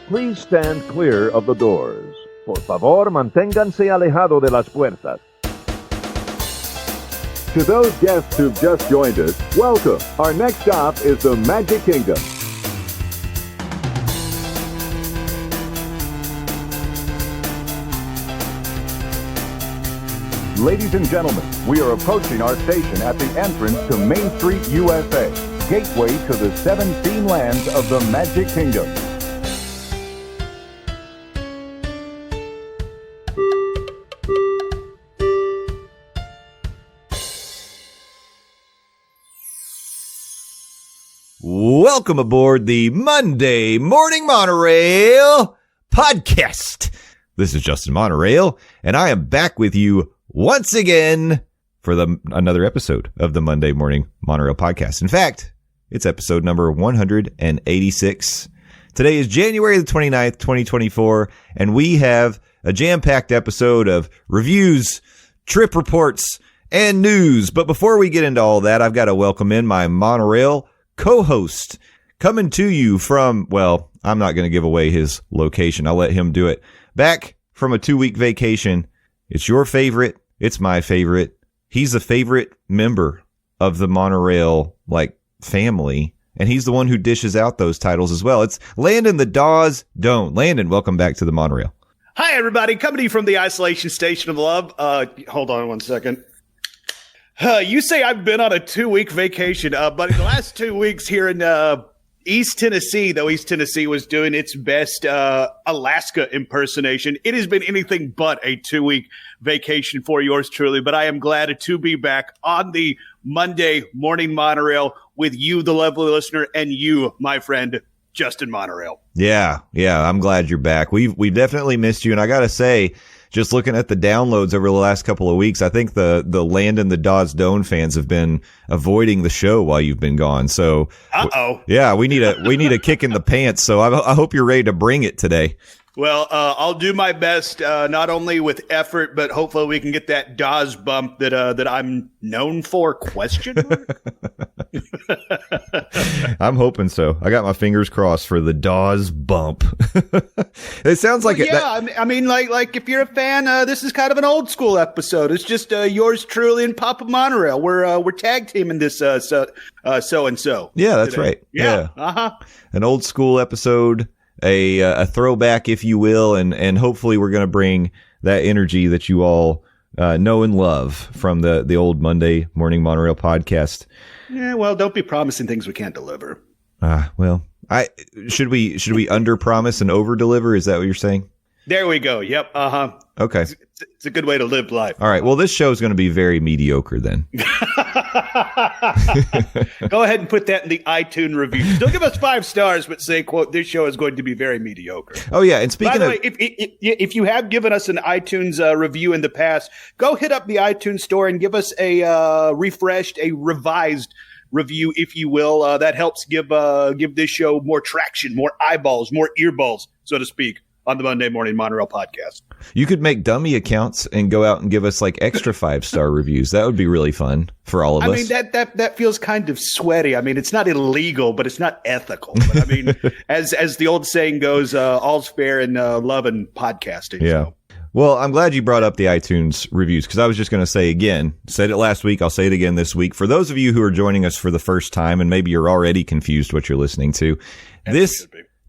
please stand clear of the doors. Por favor, manténganse alejado de las puertas. To those guests who've just joined us, welcome. Our next stop is the Magic Kingdom. Ladies and gentlemen, we are approaching our station at the entrance to Main Street, USA, gateway to the 7 theme lands of the Magic Kingdom. Welcome aboard the Monday Morning Monorail podcast. This is Justin Monorail, and I am back with you once again for another episode of the Monday Morning Monorail podcast. In fact, it's episode number 186. Today is January the 29th, 2024, and we have a jam-packed episode of reviews, trip reports, and news. But before we get into all that, I've got to welcome in my Monorail co-host coming to you from, well, I'm not going to give away his location. I'll let him do it. Back from a 2-week vacation. It's your favorite. It's my favorite. He's a favorite member of the Monorail, family. And he's the one who dishes out those titles as well. It's Landon the Dawes Don't. Landon, welcome back to the Monorail. Hi, everybody. Coming to you from the Isolation Station of Love. Hold on one second. You say I've been on a 2-week vacation, but in the last 2 weeks here in East Tennessee, though East Tennessee was doing its best Alaska impersonation, it has been anything but a 2-week vacation for yours truly. But I am glad to be back on the Monday Morning Monorail with you, the lovely listener, and you, my friend, Justin Monorail. Yeah, I'm glad you're back. We've definitely missed you, and I gotta say, just looking at the downloads over the last couple of weeks, I think the Landon the Dawes Don't fans have been avoiding the show while you've been gone. So, yeah, we need a kick in the pants. So I hope you're ready to bring it today. Well, I'll do my best, not only with effort, but hopefully we can get that Dawes bump that I'm known for. Question mark? I'm hoping so. I got my fingers crossed for the Dawes bump. It sounds like I mean, like if you're a fan, this is kind of an old school episode. It's just yours truly and Papa Monorail. We're tag teaming this so and so. Yeah, that's today. Right. Yeah. An old school episode. A throwback, if you will, and hopefully we're going to bring that energy that you all know and love from the old Monday Morning Monorail podcast. Yeah, well, don't be promising things we can't deliver. Well, should we under promise and over deliver? Is that what you're saying? There we go. Yep. Okay. It's a good way to live life. All right. Well, this show is going to be very mediocre then. Go ahead and put that in the iTunes review. Still give us 5 stars, but say, quote, this show is going to be very mediocre. Oh, yeah. And speaking By the way, if you have given us an iTunes review in the past, go hit up the iTunes store and give us a revised review, if you will. That helps give this show more traction, more eyeballs, more earballs, so to speak, on the Monday Morning Monorail podcast. You could make dummy accounts and go out and give us extra 5-star reviews. That would be really fun for all of us. I mean, that feels kind of sweaty. I mean, it's not illegal, but it's not ethical. But I mean, as the old saying goes, all's fair in love and podcasting. Yeah. So. Well, I'm glad you brought up the iTunes reviews, because I was just going to say again, said it last week, I'll say it again this week. For those of you who are joining us for the first time, and maybe you're already confused what you're listening to,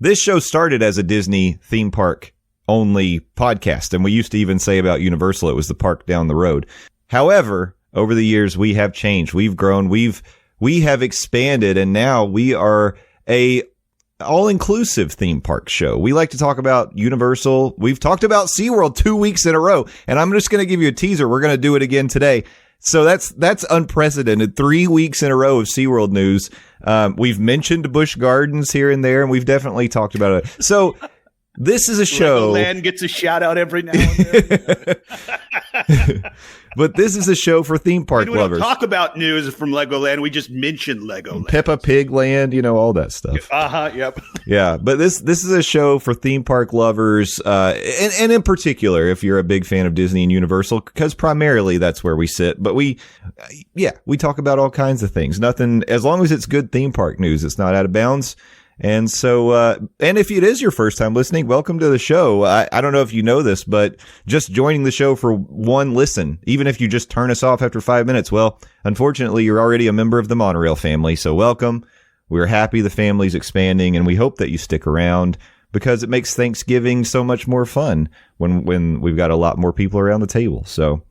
this show started as a Disney theme park only podcast. And we used to even say about Universal, it was the park down the road. However, over the years, we have changed. We've grown. We have expanded, and now we are a all-inclusive theme park show. We like to talk about Universal. We've talked about SeaWorld 2 weeks in a row, and I'm just going to give you a teaser. We're going to do it again today. So that's unprecedented. 3 weeks in a row of SeaWorld news. We've mentioned Busch Gardens here and there, and we've definitely talked about it. So this is a show. Legoland gets a shout out every now and then. But this is a show for theme park lovers. We don't talk about news from Legoland. We just mention Legoland. Peppa Pig Land, all that stuff. Yep. Yeah, but this is a show for theme park lovers, and in particular, if you're a big fan of Disney and Universal, because primarily that's where we sit. But we talk about all kinds of things. Nothing, as long as it's good theme park news, it's not out of bounds. And so, and if it is your first time listening, welcome to the show. I don't know if you know this, but just joining the show for one listen, even if you just turn us off after 5 minutes, well, unfortunately, you're already a member of the Monorail family. So welcome. We're happy the family's expanding, and we hope that you stick around because it makes Thanksgiving so much more fun when we've got a lot more people around the table. So,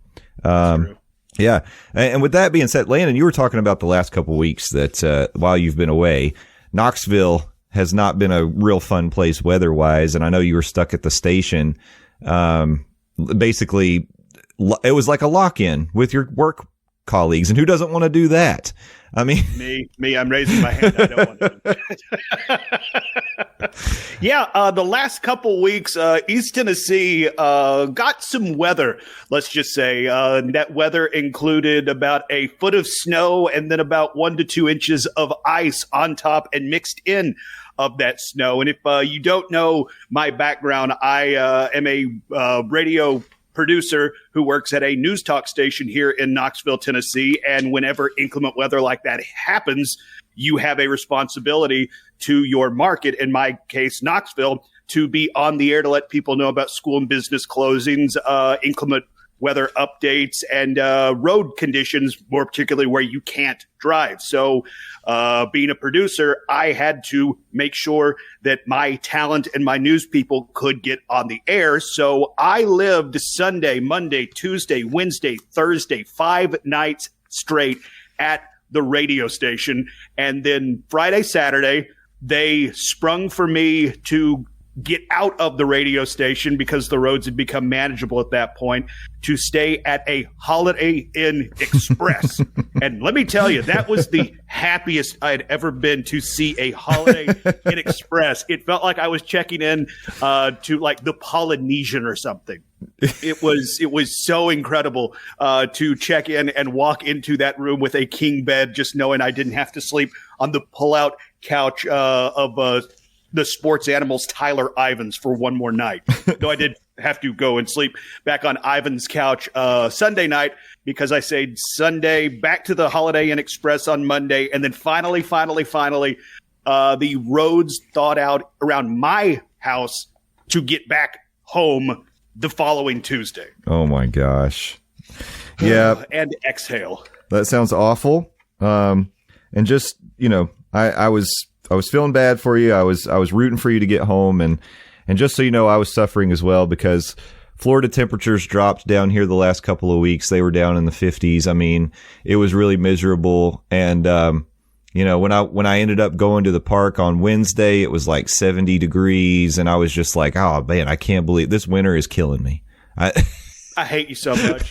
yeah. And with that being said, Landon, you were talking about the last couple of weeks that while you've been away, Knoxville has not been a real fun place weather-wise, and I know you were stuck at the station. Basically, it was like a lock-in with your work colleagues, and who doesn't want to do that? I mean, me, I'm raising my hand. I don't want to. Yeah, the last couple weeks, East Tennessee got some weather. Let's just say that weather included about a foot of snow and then about 1 to 2 inches of ice on top and mixed in of that snow. And if you don't know my background, I am a radio producer who works at a news talk station here in Knoxville, Tennessee. And whenever inclement weather like that happens, you have a responsibility to your market, in my case, Knoxville, to be on the air to let people know about school and business closings, inclement weather updates, and road conditions, more particularly where you can't drive. So being a producer, I had to make sure that my talent and my news people could get on the air. So I lived Sunday, Monday, Tuesday, Wednesday, Thursday, 5 nights straight at the radio station. And then Friday, Saturday, they sprung for me to get out of the radio station because the roads had become manageable at that point, to stay at a Holiday Inn Express. And let me tell you, that was the happiest I had ever been to see a Holiday Inn Express. It felt like I was checking in to like the Polynesian or something. It was so incredible to check in and walk into that room with a king bed, just knowing I didn't have to sleep on the pull-out couch of the sports animals Tyler Ivans for one more night. Though I did have to go and sleep back on Ivan's couch Sunday night, because I stayed Sunday back to the Holiday Inn Express on Monday. And then finally, the roads thawed out around my house to get back home the following Tuesday. Oh my gosh. Yeah. And exhale. That sounds awful. And just, I was feeling bad for you. I was rooting for you to get home, and just so you know, I was suffering as well because Florida temperatures dropped down here the last couple of weeks. They were down in the 50s. I mean, it was really miserable. And when I ended up going to the park on Wednesday, it was like 70 degrees, and I was just like, oh man, I can't believe this winter is killing me. I hate you so much.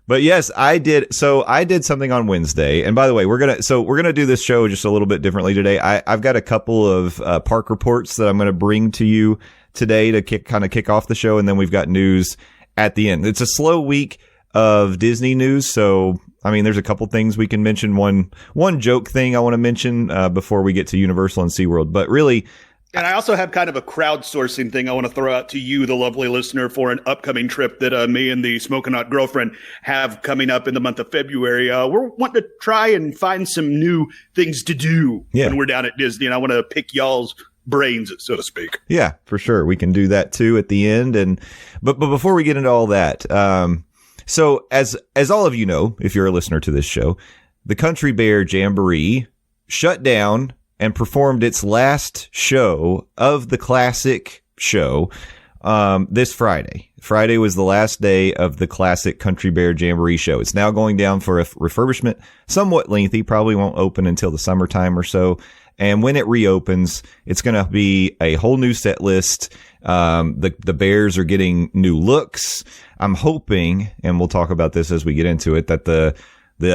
But yes, I did. So I did something on Wednesday. And by the way, we're going to do this show just a little bit differently today. I've got a couple of park reports that I'm going to bring to you today to kick off the show. And then we've got news at the end. It's a slow week of Disney news. So, I mean, there's a couple things we can mention. One joke thing I want to mention before we get to Universal and SeaWorld. But really, and I also have kind of a crowdsourcing thing I want to throw out to you, the lovely listener, for an upcoming trip that me and the Smokin' Hot girlfriend have coming up in the month of February. We're wanting to try and find some new things to do when we're down at Disney, and I want to pick y'all's brains, so to speak. Yeah, for sure. We can do that too at the end. But before we get into all that, so as all of you know, if you're a listener to this show, the Country Bear Jamboree shut down and performed its last show of the classic show this Friday. Friday was the last day of the classic Country Bear Jamboree show. It's now going down for a refurbishment, somewhat lengthy, probably won't open until the summertime or so. And when it reopens, it's going to be a whole new set list. The Bears are getting new looks. I'm hoping, and we'll talk about this as we get into it, that the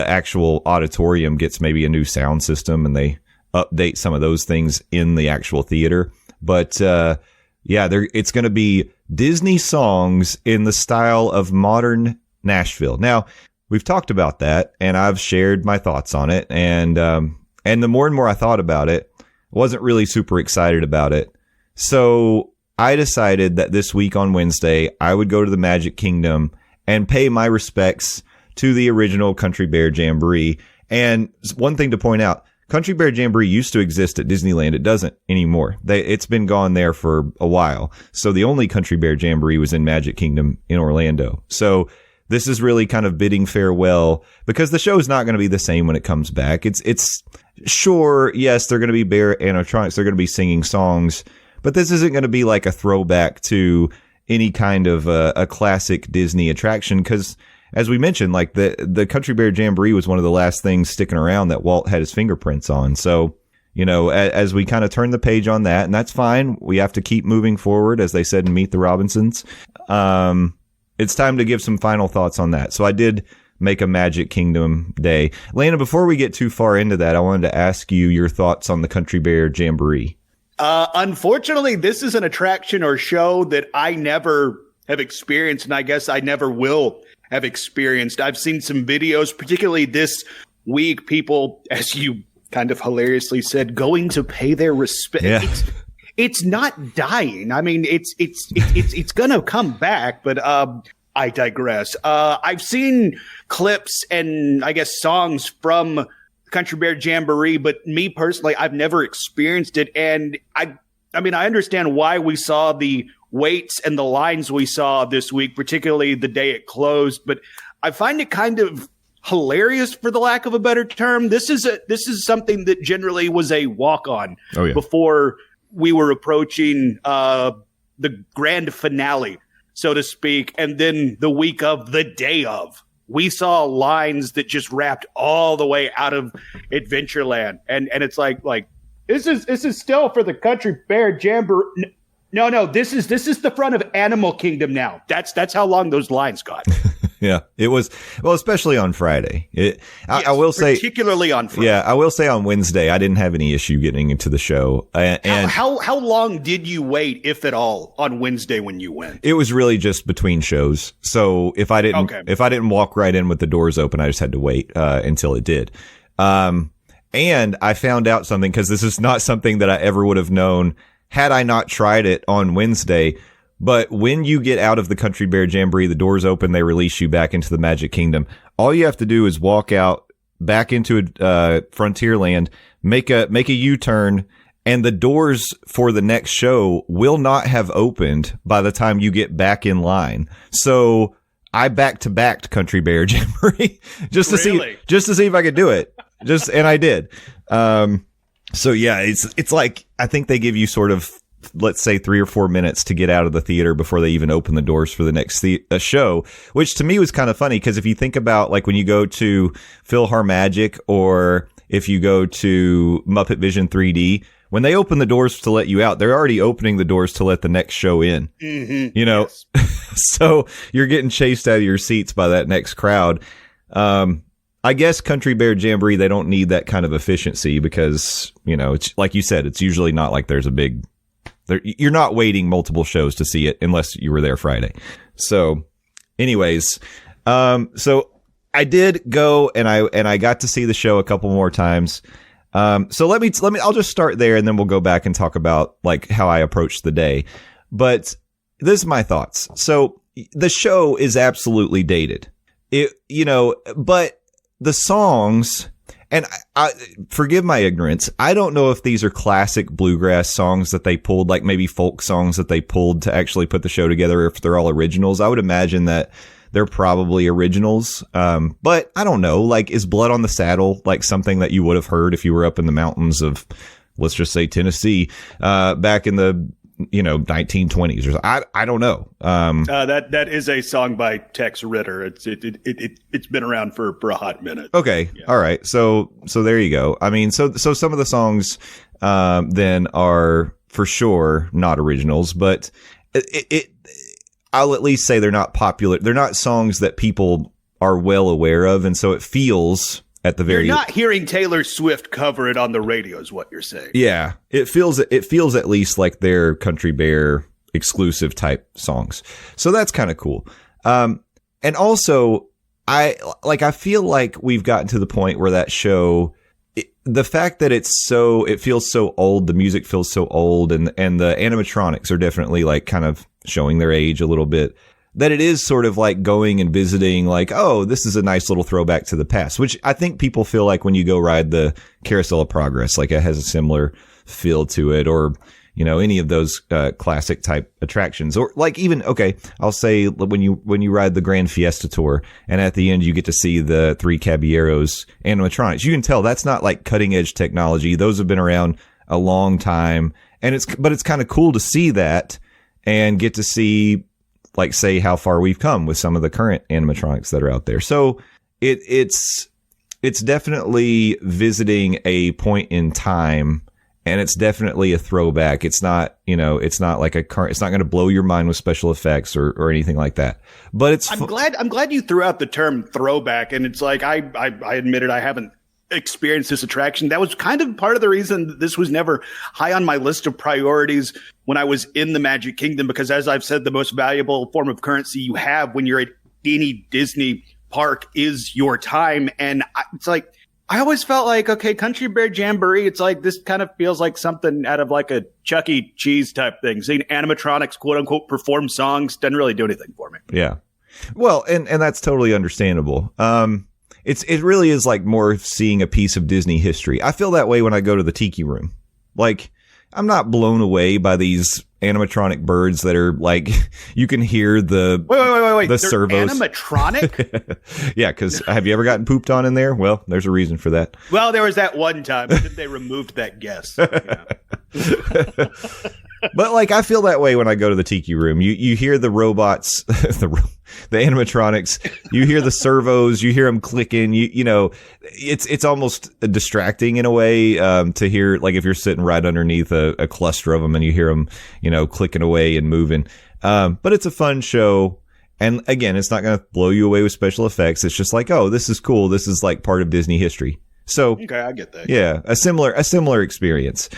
actual auditorium gets maybe a new sound system and they update some of those things in the actual theater. But it's going to be Disney songs in the style of modern Nashville. Now, we've talked about that, and I've shared my thoughts on it. And the more and more I thought about it, I wasn't really super excited about it. So I decided that this week on Wednesday, I would go to the Magic Kingdom and pay my respects to the original Country Bear Jamboree. And one thing to point out, Country Bear Jamboree used to exist at Disneyland. It doesn't anymore. It's been gone there for a while. So the only Country Bear Jamboree was in Magic Kingdom in Orlando. So this is really kind of bidding farewell because the show is not going to be the same when it comes back. It's sure, yes, they're going to be bear animatronics. They're going to be singing songs, but this isn't going to be like a throwback to any kind of a classic Disney attraction because, as we mentioned, like the Country Bear Jamboree was one of the last things sticking around that Walt had his fingerprints on. So, you know, as we kind of turn the page on that, and that's fine. We have to keep moving forward, as they said in Meet the Robinsons. It's time to give some final thoughts on that. So I did make a Magic Kingdom day. Lana, before we get too far into that, I wanted to ask you your thoughts on the Country Bear Jamboree. Unfortunately, this is an attraction or show that I never have experienced, and I guess I never will have experienced. I've seen some videos, particularly this week, people, as you kind of hilariously said, going to pay their respect. Yeah. It's not dying. I mean, it's gonna come back, but I digress. I've seen clips and I guess songs from Country Bear Jamboree, but me personally, I've never experienced it. And I mean, I understand why we saw the waits and the lines we saw this week, particularly the day it closed. But I find it kind of hilarious, for the lack of a better term. This is something that generally was a walk-on before we were approaching the grand finale, so to speak. And then the week of, the day of, we saw lines that just wrapped all the way out of Adventureland. And it's like this is still for the Country Bear Jamboree. No, this is the front of Animal Kingdom now. That's how long those lines got. Yeah, it was, well, especially on Friday. I will say, particularly on Friday. Yeah, I will say on Wednesday, I didn't have any issue getting into the show. And how long did you wait, if at all, on Wednesday when you went? It was really just between shows. So if I didn't walk right in with the doors open, I just had to wait until it did. And I found out something, because this is not something that I ever would have known had I not tried it on Wednesday. But when you get out of the Country Bear Jamboree, the doors open, they release you back into the Magic Kingdom. All you have to do is walk out back into Frontierland, make a U-turn, and the doors for the next show will not have opened by the time you get back in line. So I back-to-backed Country Bear Jamboree just to see if I could do it. And I did. So yeah, it's like, I think they give you sort of, let's say 3 or 4 minutes to get out of the theater before they even open the doors for the next show, which to me was kind of funny, because if you think about, like, when you go to PhilharMagic or if you go to Muppet Vision 3D, when they open the doors to let you out, they're already opening the doors to let the next show in. Mm-hmm. You know, yes. So you're getting chased out of your seats by that next crowd. I guess Country Bear Jamboree, they don't need that kind of efficiency because, you know, it's like you said, it's usually not like there's a big, you're not waiting multiple shows to see it unless you were there Friday. So anyways, so I did go and I got to see the show a couple more times. So let me, I'll just start there and then we'll go back and talk about like how I approached the day. But this is my thoughts. So the show is absolutely dated. But the songs, and I forgive my ignorance, I don't know if these are classic bluegrass songs that they pulled, like maybe folk songs that they pulled to actually put the show together, or if they're all originals. I would imagine that they're probably originals. But I don't know, like, is Blood on the Saddle like something that you would have heard if you were up in the mountains of, let's just say, Tennessee, back in the 1920s or something? I don't know. That is a song by Tex Ritter. It's been around for a hot minute. Okay. Yeah. All right. So there you go. I mean, so some of the songs, then are for sure not originals, but I'll at least say they're not popular. They're not songs that people are well aware of. And so it feels, at the very, you're not hearing Taylor Swift cover it on the radio, is what you're saying. Yeah, it feels at least like they're Country Bear exclusive type songs. So that's kind of cool. And also I feel like we've gotten to the point where that show, the fact that it feels so old, the music feels so old, and the animatronics are definitely like kind of showing their age a little bit. that it is sort of like going and visiting, like, oh, this is a nice little throwback to the past, which I think people feel like when you go ride the Carousel of Progress, like it has a similar feel to it, or, you know, any of those classic type attractions, or like even, okay, I'll say when you ride the Grand Fiesta Tour and at the end you get to see the 3 Caballeros animatronics, you can tell that's not like cutting edge technology. Those have been around a long time, and but it's kind of cool to see that and get to see, like, say how far we've come with some of the current animatronics that are out there. So it's definitely visiting a point in time, and it's definitely a throwback. It's not, you know, it's not like it's not going to blow your mind with special effects or anything like that. But I'm glad you threw out the term throwback. And it's like, I admitted I haven't experienced this attraction. That was kind of part of the reason that this was never high on my list of priorities when I was in the Magic Kingdom, because as I've said, the most valuable form of currency you have when you're at any Disney park is your time. And it's like, I always felt like, okay, Country Bear Jamboree, it's like, this kind of feels like something out of like a Chuck E. Cheese type thing. Seeing animatronics, quote unquote, perform songs doesn't really do anything for me. Yeah. Well, and that's totally understandable. It really is like more seeing a piece of Disney history. I feel that way when I go to the Tiki Room. Like, I'm not blown away by these animatronic birds that are like, you can hear the wait. The They're servos. Animatronic? Yeah, because have you ever gotten pooped on in there? Well, there's a reason for that. Well, there was that one time, but then they removed that guess. Yeah. But like, I feel that way when I go to the Tiki Room. You hear the robots, the animatronics. You hear the servos. You hear them clicking. You know, it's almost distracting in a way to hear, like, if you're sitting right underneath a cluster of them and you hear them, you know, clicking away and moving. But it's a fun show. And again, it's not going to blow you away with special effects. It's just like, oh, this is cool. This is like part of Disney history. So okay, I get that. Yeah, a similar experience.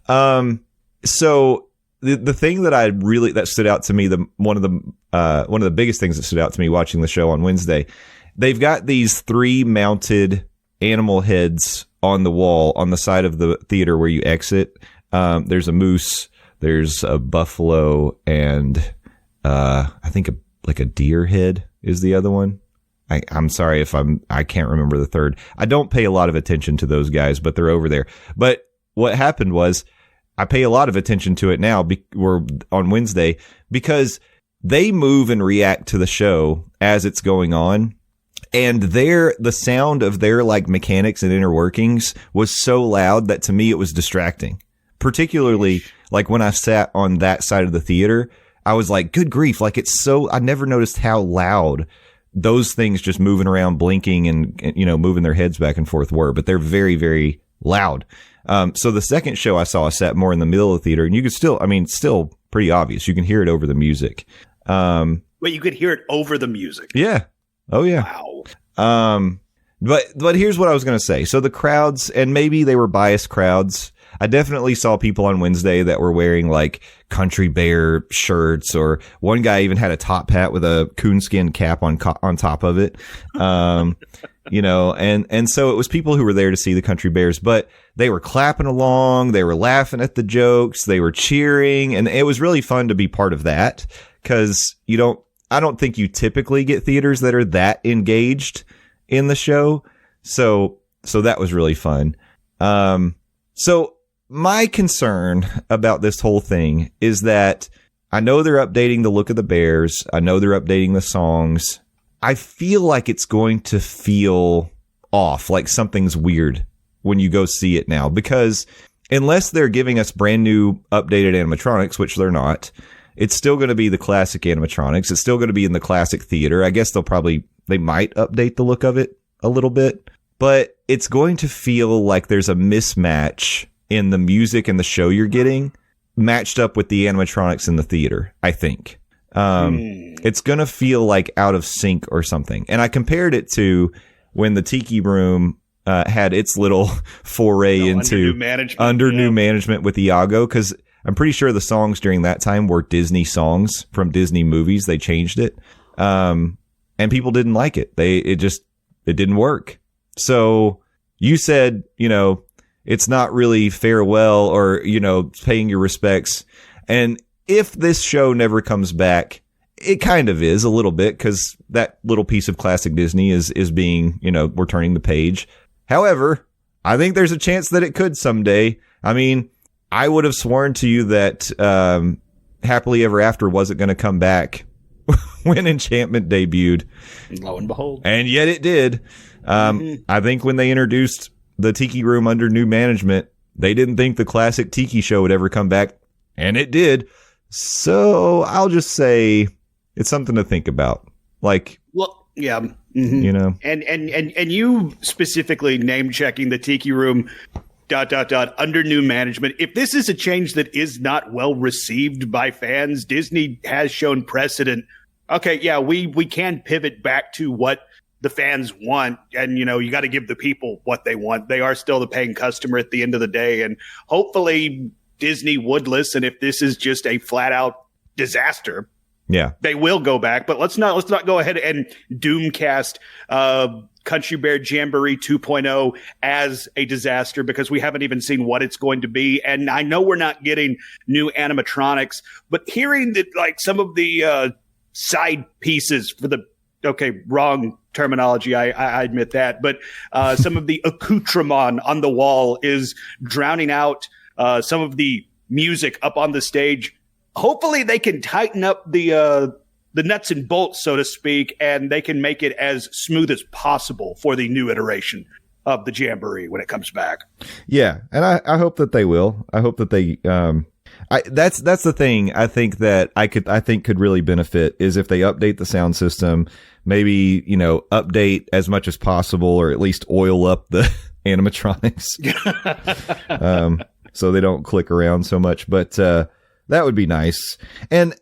So the thing that stood out to me, one of the biggest things that stood out to me watching the show on Wednesday, they've got these 3 mounted animal heads on the wall on the side of the theater where you exit. There's a moose, there's a buffalo, and I think a deer head is the other one. I'm sorry if I can't remember the third. I don't pay a lot of attention to those guys, but they're over there. But what happened was, I pay a lot of attention to it now. We're on Wednesday because they move and react to the show as it's going on. And the sound of their like mechanics and inner workings was so loud that to me it was distracting. Particularly like when I sat on that side of the theater, I was like, good grief. Like I never noticed how loud those things just moving around, blinking and, you know, moving their heads back and forth were, but they're very, very loud. So the second show I saw, I sat more in the middle of the theater, and you could still pretty obvious. You can hear it over the music. Wait, you could hear it over the music? Yeah. Oh yeah. Wow. But here's what I was going to say. So the crowds, and maybe they were biased crowds. I definitely saw people on Wednesday that were wearing like Country Bear shirts, or one guy even had a top hat with a coonskin cap on top of it. You know, and so it was people who were there to see the Country Bears, but they were clapping along. They were laughing at the jokes. They were cheering. And it was really fun to be part of that, because I don't think you typically get theaters that are that engaged in the show. So that was really fun. So my concern about this whole thing is that I know they're updating the look of the bears. I know they're updating the songs. I feel like it's going to feel off, like something's weird when you go see it now, because unless they're giving us brand new updated animatronics, which they're not, it's still going to be the classic animatronics. It's still going to be in the classic theater. I guess they might update the look of it a little bit, but it's going to feel like there's a mismatch in the music and the show you're getting matched up with the animatronics in the theater, I think. It's going to feel like out of sync or something. And I compared it to when the Tiki Room had its little foray into new management with Iago, because I'm pretty sure the songs during that time were Disney songs from Disney movies. They changed it. And people didn't like it. It didn't work. So you said, you know, it's not really farewell or, you know, paying your respects. And if this show never comes back It kind of is a little bit, because that little piece of classic Disney is being, we're turning the page. However, I think there's a chance that it could someday. I mean, I would have sworn to you that Happily Ever After wasn't going to come back when Enchantment debuted. Lo and behold. And yet it did. I think when they introduced the Tiki Room under new management, they didn't think the classic Tiki show would ever come back. And it did. So I'll just say it's something to think about. Like, well, yeah. And you specifically name checking the Tiki Room ... under new management. If this is a change that is not well received by fans, Disney has shown precedent. Okay, yeah, we can pivot back to what the fans want, and you got to give the people what they want. They are still the paying customer at the end of the day, and hopefully Disney would listen if this is just a flat out disaster. Yeah, they will go back, but let's not go ahead and doomcast Country Bear Jamboree 2.0 as a disaster, because we haven't even seen what it's going to be. And I know we're not getting new animatronics, but hearing that, like, some of the side pieces for the wrong terminology, I admit that, but some of the accoutrement on the wall is drowning out some of the music up on the stage. Hopefully they can tighten up the nuts and bolts, so to speak, and they can make it as smooth as possible for the new iteration of the Jamboree when it comes back. Yeah, and I hope that they will. I hope that they. That's the thing. I think that I think could really benefit is if they update the sound system. Maybe update as much as possible, or at least oil up the animatronics, so they don't click around so much. But that would be nice. And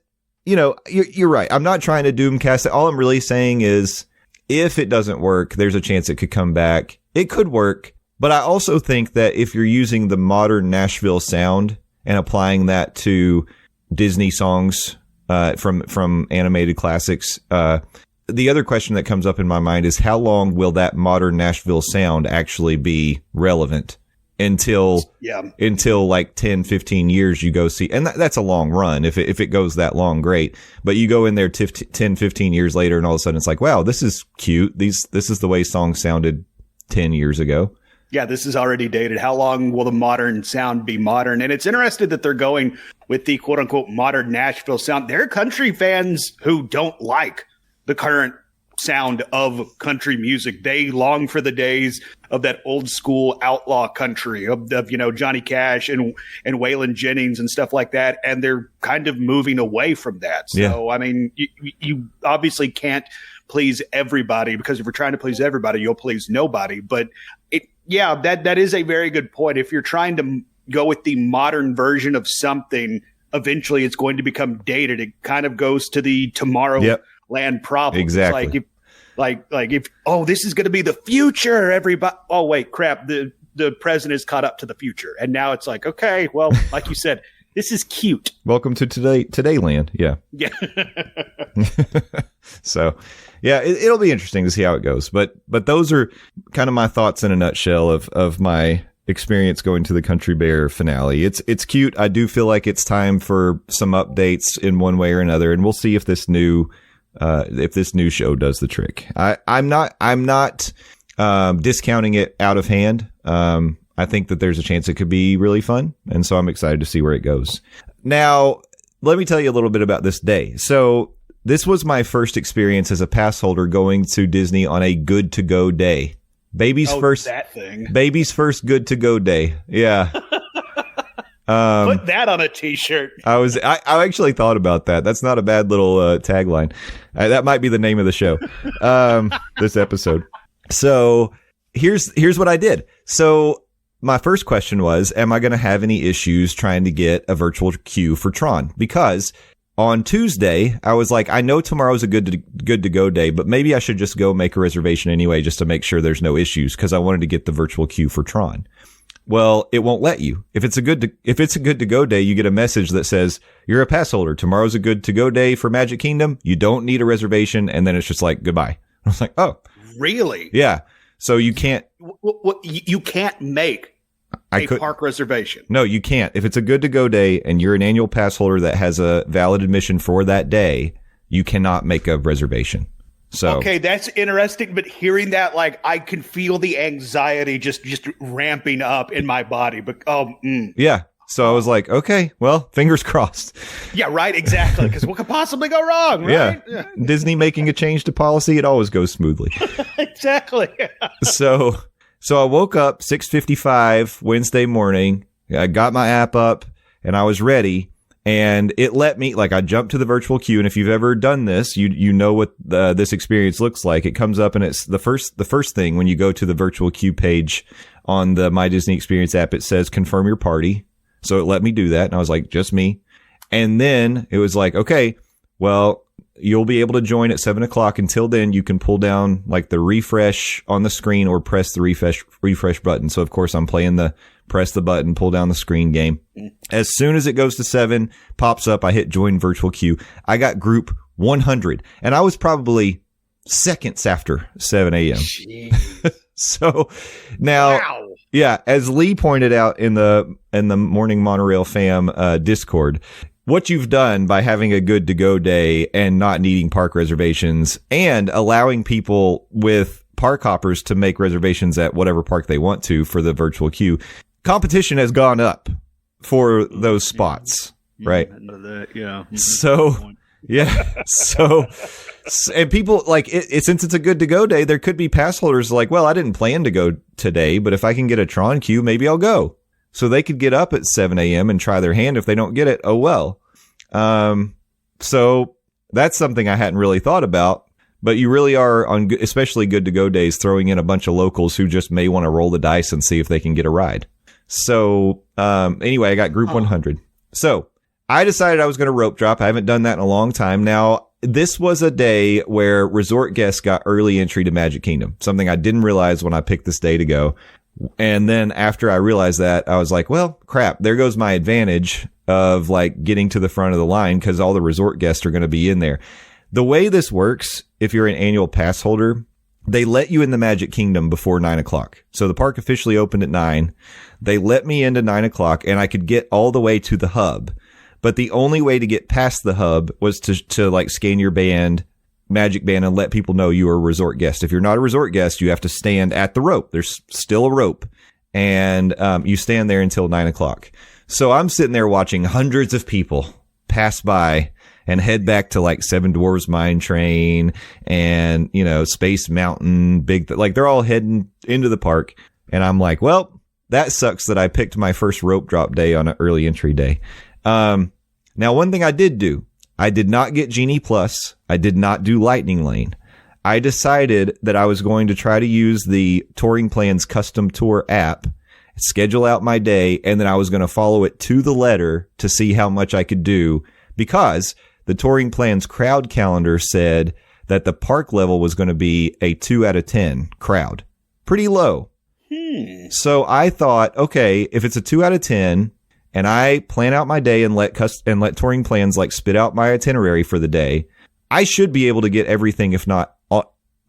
you're right. I'm not trying to doomcast it. All I'm really saying is, if it doesn't work, there's a chance it could come back. It could work, but I also think that if you're using the modern Nashville sound and applying that to Disney songs from animated classics, the other question that comes up in my mind is, how long will that modern Nashville sound actually be relevant? Until like 10, 15 years you go see, and that's a long run. If it goes that long, great. But you go in there 10, 15 years later, and all of a sudden it's like, wow, this is cute. This is the way songs sounded 10 years ago. Yeah, this is already dated. How long will the modern sound be modern? And it's interesting that they're going with the quote unquote modern Nashville sound. There are country fans who don't like the current sound of country music. They long for the days of that old school outlaw country of Johnny Cash and Waylon Jennings and stuff like that, and they're kind of moving away from that. So yeah. I mean, you obviously can't please everybody, because if you're trying to please everybody, you'll please nobody. But that is a very good point. If you're trying to go with the modern version of something, eventually it's going to become dated. It kind of goes to the Tomorrowland problem. Exactly. Like if this is going to be the future, everybody. Oh wait, crap! The present is caught up to the future, and now it's like, okay, well, like you said, this is cute. Welcome to Todayland. Yeah. So, yeah, it'll be interesting to see how it goes. But those are kind of my thoughts in a nutshell of my experience going to the Country Bear finale. It's cute. I do feel like it's time for some updates in one way or another, and we'll see if this new show does the trick. I'm not discounting it out of hand. I think that there's a chance it could be really fun, and so I'm excited to see where it goes. Now, let me tell you a little bit about this day. So this was my first experience as a pass holder going to Disney on a good to go day. Baby's first good to go day. Yeah. Put that on a t-shirt. I actually thought about that. That's not a bad little tagline. That might be the name of the show. This episode. So here's what I did. So my first question was, am I going to have any issues trying to get a virtual queue for Tron? Because on Tuesday, I was like, I know tomorrow's a good to go day, but maybe I should just go make a reservation anyway, just to make sure there's no issues, because I wanted to get the virtual queue for Tron. Well, it won't let you. If it's a good to go day, you get a message that says you're a pass holder. Tomorrow's a good to go day for Magic Kingdom. You don't need a reservation, and then it's just like goodbye. I was like, oh, really? Yeah. So you can't. You can't make a park reservation. No, you can't. If it's a good to go day and you're an annual pass holder that has a valid admission for that day, you cannot make a reservation. So okay, that's interesting. But hearing that, like, I can feel the anxiety just ramping up in my body. But yeah. So I was like, okay, well, fingers crossed. Yeah, right. Exactly. Because what could possibly go wrong? Right? Yeah. Disney making a change to policy, it always goes smoothly. Exactly. So I woke up 6:55 Wednesday morning. I got my app up and I was ready. And it let me, like, I jumped to the virtual queue. And if you've ever done this, you know what this experience looks like. It comes up and it's the first thing when you go to the virtual queue page on the My Disney Experience app. It says confirm your party. So it let me do that. And I was like, just me. And then it was like, okay, well, you'll be able to join at 7:00. Until then, you can pull down like the refresh on the screen or press the refresh button. So of course I'm playing the press the button, pull down the screen game. As soon as it goes to 7, pops up, I hit join virtual queue. I got group 100 and I was probably seconds after 7 a.m. So now, wow. Yeah, as Lee pointed out in the Morning Monorail fam Discord, what you've done by having a good to go day and not needing park reservations and allowing people with park hoppers to make reservations at whatever park they want to for the virtual queue, competition has gone up for those spots, right? Yeah. So, yeah. So, and people like it, since it's a good to go day, there could be pass holders like, well, I didn't plan to go today, but if I can get a Tron queue, maybe I'll go. So they could get up at 7 a.m. and try their hand. If they don't get it, oh well. So that's something I hadn't really thought about, but you really are on especially good to go days throwing in a bunch of locals who just may want to roll the dice and see if they can get a ride. So, anyway, I got group 100. So I decided I was going to rope drop. I haven't done that in a long time. Now, this was a day where resort guests got early entry to Magic Kingdom, something I didn't realize when I picked this day to go. And then after I realized that, I was like, well, crap, there goes my advantage of like getting to the front of the line because all the resort guests are going to be in there. The way this works, if you're an annual pass holder, they let you in the Magic Kingdom before 9:00. So the park officially opened at 9. They let me into 9:00 and I could get all the way to the hub. But the only way to get past the hub was to like scan your Magic Band and let people know you are a resort guest. If you're not a resort guest, you have to stand at the rope. There's still a rope and, you stand there until 9:00. So I'm sitting there watching hundreds of people pass by and head back to like Seven Dwarfs Mine Train and, Space Mountain, like they're all heading into the park. And I'm like, well, that sucks that I picked my first rope drop day on an early entry day. Now, one thing I did do, I did not get Genie Plus. I did not do Lightning Lane. I decided that I was going to try to use the Touring Plans custom tour app, schedule out my day, and then I was going to follow it to the letter to see how much I could do because the Touring Plans crowd calendar said that the park level was going to be a 2 out of 10 crowd. Pretty low. So I thought, okay, if it's a 2 out of 10, and I plan out my day and let Touring Plans like spit out my itinerary for the day, I should be able to get everything, if not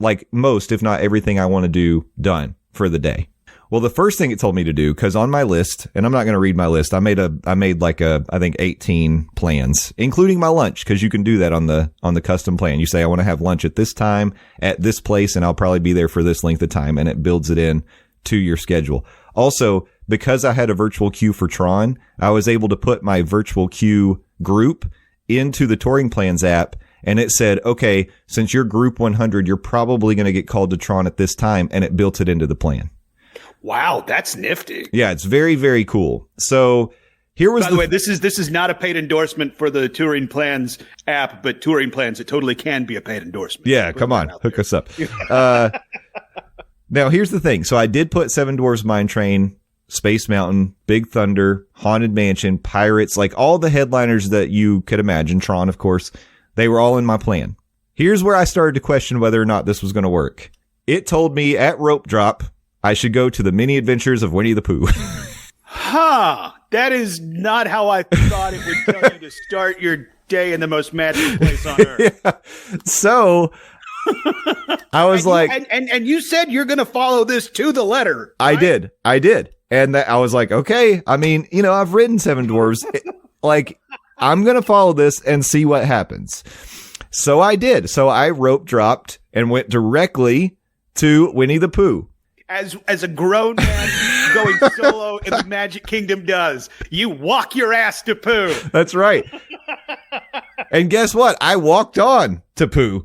if not everything I want to do done for the day. Well, the first thing it told me to do, because on my list, and I'm not going to read my list, I made I think 18 plans, including my lunch, because you can do that on the custom plan. You say, I want to have lunch at this time at this place, and I'll probably be there for this length of time, and it builds it in to your schedule. Also, because I had a virtual queue for Tron, I was able to put my virtual queue group into the Touring Plans app, and it said, okay, since you're group 100, you're probably going to get called to Tron at this time, and it built it into the plan. Wow, that's nifty. Yeah, it's very, very cool. So here was By the way, this is not a paid endorsement for the Touring Plans app, but Touring Plans, it totally can be a paid endorsement. Yeah, come on, hook us up. Now, here's the thing. So I did put Seven Dwarfs Mine Train, Space Mountain, Big Thunder, Haunted Mansion, Pirates, like all the headliners that you could imagine, Tron, of course, they were all in my plan. Here's where I started to question whether or not this was going to work. It told me at rope drop, I should go to the mini adventures of Winnie the Pooh. That is not how I thought it would tell you to start your day in the most magical place on earth. Yeah. So I was and you said you're going to follow this to the letter. Right? I did. And I was like, okay, I mean, I've ridden Seven Dwarfs. I'm going to follow this and see what happens. So I did. So I rope dropped and went directly to Winnie the Pooh. As a grown man going solo in the Magic Kingdom does, you walk your ass to Pooh. That's right. And guess what? I walked on to Pooh.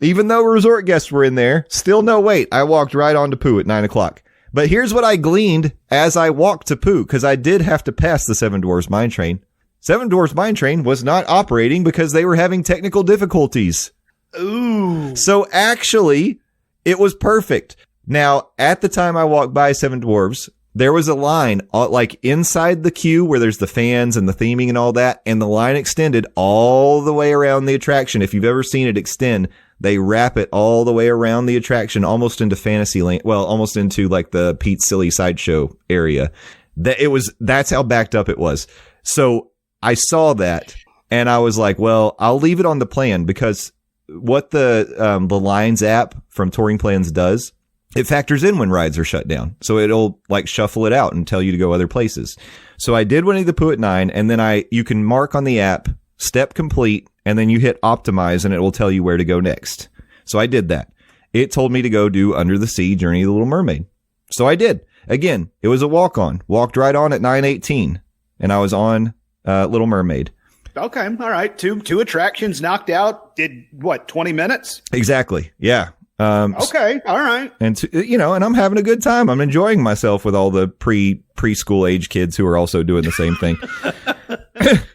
Even though resort guests were in there, still no wait. I walked right on to Pooh at 9:00. But here's what I gleaned as I walked to Pooh, because I did have to pass the Seven Dwarfs Mine Train. Seven Dwarfs Mine Train was not operating because they were having technical difficulties. Ooh. So actually, it was perfect. Now, at the time I walked by Seven Dwarfs, there was a line like inside the queue where there's the fans and the theming and all that. And the line extended all the way around the attraction. If you've ever seen it extend, they wrap it all the way around the attraction, almost into Fantasyland. Well, almost into like the Pete Silly sideshow area. That's how backed up it was. So I saw that and I was like, well, I'll leave it on the plan, because what the Lines app from Touring Plans does, it factors in when rides are shut down. So it'll like shuffle it out and tell you to go other places. So I did Winnie the Pooh at 9, and then you can mark on the app, step complete, and then you hit optimize and it will tell you where to go next. So I did that. It told me to go do Under the Sea, Journey of the Little Mermaid. So I did. Again, it was a walk-on. Walked right on at 9:18, and I was on Little Mermaid. Okay, all right. Two attractions knocked out. Did what? 20 minutes? Exactly. Yeah. Okay, all right. And and I'm having a good time. I'm enjoying myself with all the preschool age kids who are also doing the same thing.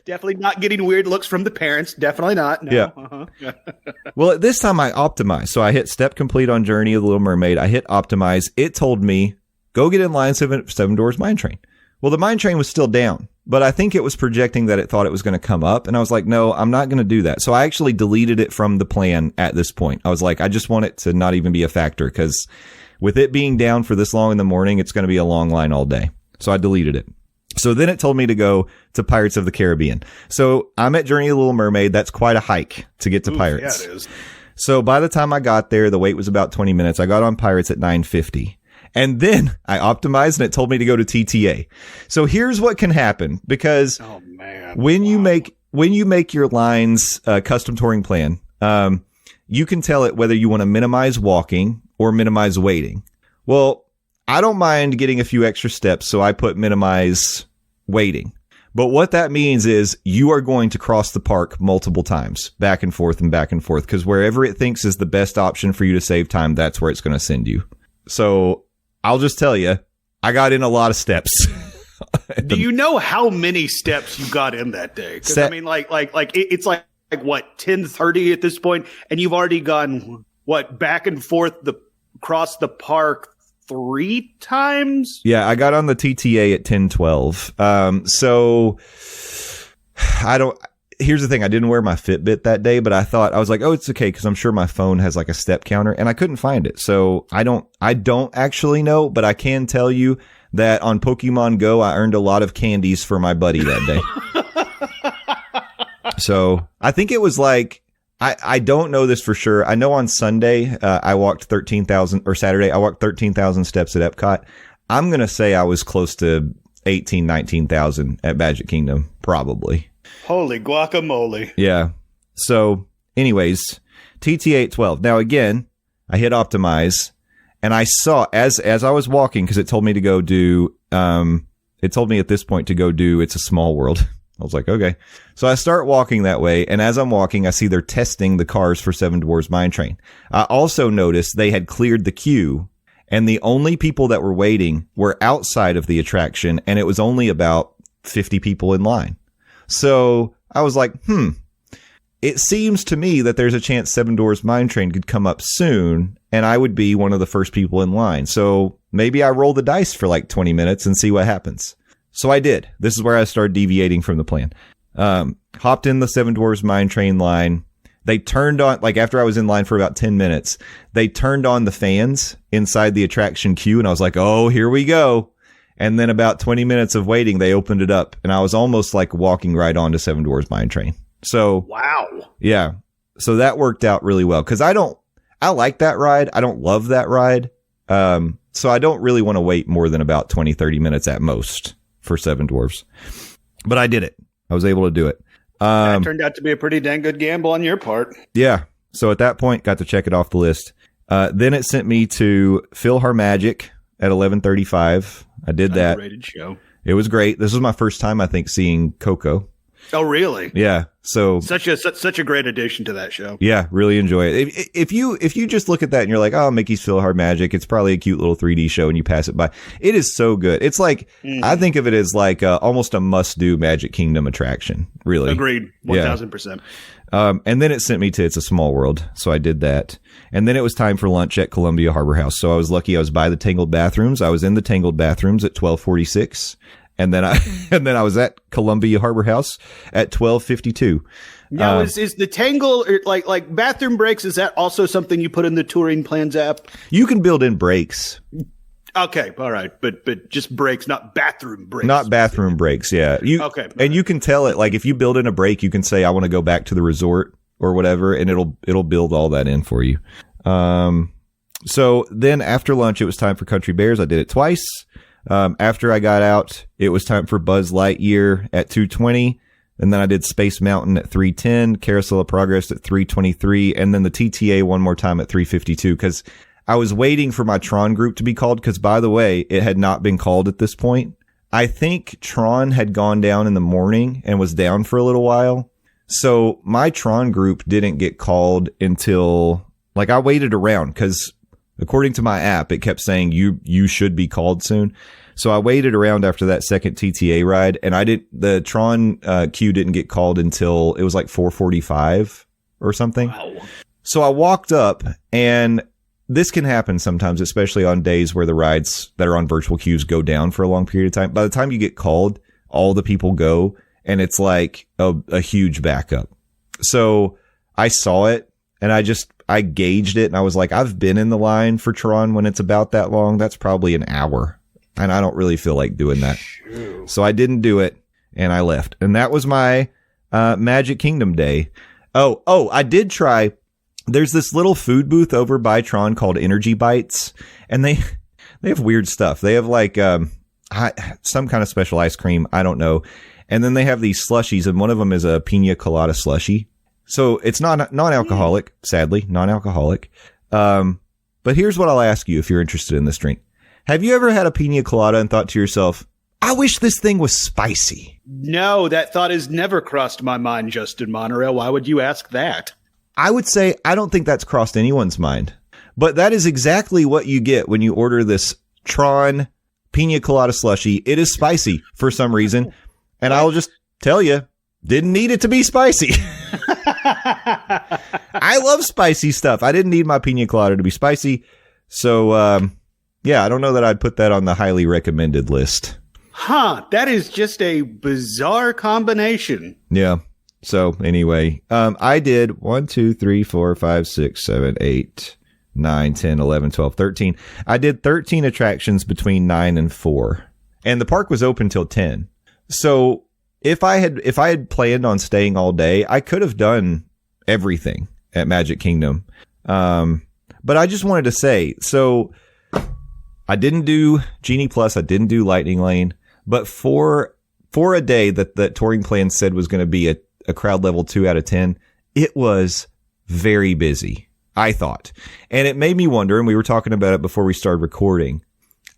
Definitely not getting weird looks from the parents. Definitely not. No. Yeah. Uh-huh. Well, at this time I optimized. So I hit step complete on Journey of the Little Mermaid. I hit optimize. It told me, go get in line Seven Dwarfs Mine Train. Well, the mine train was still down, but I think it was projecting that it thought it was going to come up. And I was like, no, I'm not going to do that. So I actually deleted it from the plan at this point. I was like, I just want it to not even be a factor, because with it being down for this long in the morning, it's going to be a long line all day. So I deleted it. So then it told me to go to Pirates of the Caribbean. So I'm at Journey of the Little Mermaid. That's quite a hike to get to Pirates. Yeah, it is. So by the time I got there, the wait was about 20 minutes. I got on Pirates at 9:50. And then I optimized and it told me to go to TTA. So here's what can happen, because when you make your lines custom touring plan, you can tell it whether you want to minimize walking or minimize waiting. Well, I don't mind getting a few extra steps, so I put minimize waiting. But what that means is you are going to cross the park multiple times, back and forth, because wherever it thinks is the best option for you to save time, that's where it's going to send you. So I'll just tell you, I got in a lot of steps. Do you know how many steps you got in that day? Because I mean, it's like what, 10:30 at this point, and you've already gone what, back and forth across the park 3 times? Yeah, I got on the TTA at 10:12. So here's the thing. I didn't wear my Fitbit that day, but I was like, oh, it's okay, because I'm sure my phone has like a step counter, and I couldn't find it. So I don't actually know, but I can tell you that on Pokemon Go, I earned a lot of candies for my buddy that day. So I think it was like, I don't know this for sure. I know on Sunday, I walked 13,000, or Saturday, I walked 13,000 steps at Epcot. I'm going to say I was close to 18, 19,000 at Magic Kingdom, probably. Holy guacamole. Yeah. So anyways, TTA 812. Now again, I hit optimize and I saw as I was walking, because it told me to go do, it told me at this point to go do It's a Small World. I was like, okay. So I start walking that way. And as I'm walking, I see they're testing the cars for Seven Dwarfs Mine Train. I also noticed they had cleared the queue, and the only people that were waiting were outside of the attraction. And it was only about 50 people in line. So I was like, it seems to me that there's a chance Seven Dwarfs Mine Train could come up soon, and I would be one of the first people in line. So maybe I roll the dice for like 20 minutes and see what happens. So I did. This is where I started deviating from the plan. Hopped in the Seven Dwarfs Mine Train line. They turned on, like after I was in line for about 10 minutes, they turned on the fans inside the attraction queue, and I was like, oh, here we go. And then about 20 minutes of waiting, they opened it up, and I was almost like walking right onto Seven Dwarfs Mine Train. So, wow. Yeah. So that worked out really well, because I like that ride. I don't love that ride. So I don't really want to wait more than about 20, 30 minutes at most for Seven Dwarfs. But I did it. I was able to do it. That turned out to be a pretty dang good gamble on your part. Yeah. So at that point, got to check it off the list. Then it sent me to PhilharMagic at 11:35. I did that. Underrated show. It was great. This was my first time, I think, seeing Coco. Oh, really? Yeah. So such a great addition to that show. Yeah, really enjoy it. If you just look at that and you're like, oh, Mickey's PhilharMagic, it's probably a cute little 3D show, and you pass it by. It is so good. It's like I think of it as like almost a must-do Magic Kingdom attraction. Really, agreed, 1,000%. And then it sent me to It's a Small World, so I did that. And then it was time for lunch at Columbia Harbor House. So I was lucky. I was by the Tangled Bathrooms. I was in the Tangled Bathrooms at 12:46. And then I was at Columbia Harbor House at 12:52. Now, is the Tangle like bathroom breaks? Is that also something you put in the touring plans app? You can build in breaks. Okay, all right, but just breaks, not bathroom breaks. Not bathroom breaks. Yeah. Okay, and you can tell it, like if you build in a break, you can say I want to go back to the resort or whatever, and it'll build all that in for you. So then after lunch, it was time for Country Bears. I did it twice. After I got out, it was time for Buzz Lightyear at 2:20. And then I did Space Mountain at 3:10, Carousel of Progress at 3:23, and then the TTA one more time at 3:52, because I was waiting for my Tron group to be called, because, by the way, it had not been called at this point. I think Tron had gone down in the morning and was down for a little while. So my Tron group didn't get called until, like, I waited around, because according to my app, it kept saying you should be called soon. So I waited around after that second TTA ride, and the Tron queue didn't get called until it was like 4:45 or something. Wow. So I walked up, and this can happen sometimes, especially on days where the rides that are on virtual queues go down for a long period of time. By the time you get called, all the people go, and it's like a huge backup. So I saw it, and I gauged it, and I was like, I've been in the line for Tron when it's about that long. That's probably an hour, and I don't really feel like doing that. Shoo. So I didn't do it, and I left. And that was my Magic Kingdom day. Oh, I did try. There's this little food booth over by Tron called Energy Bites, and they have weird stuff. They have like some kind of special ice cream. I don't know. And then they have these slushies, and one of them is a pina colada slushie. So it's not non-alcoholic, sadly, non-alcoholic. But here's what I'll ask you if you're interested in this drink. Have you ever had a pina colada and thought to yourself, I wish this thing was spicy? No, that thought has never crossed my mind, Justin Monorail. Why would you ask that? I would say I don't think that's crossed anyone's mind. But that is exactly what you get when you order this Tron pina colada slushie. It is spicy for some reason. And I'll just tell you, didn't need it to be spicy. I love spicy stuff. I didn't need my pina colada to be spicy. So, yeah, I don't know that I'd put that on the highly recommended list. Huh. That is just a bizarre combination. Yeah. So anyway, I did 1, 2, 3, 4, 5, 6, 7, 8, 9, 10, 11, 12, 13. I did 13 attractions between 9 and 4. And the park was open till 10. So if I had planned on staying all day, I could have done everything at Magic Kingdom. But I just wanted to say, so I didn't do Genie Plus. I didn't do Lightning Lane. But for a day that touring plan said was going to be a crowd level 2 out of 10, it was very busy, I thought. And it made me wonder, and we were talking about it before we started recording,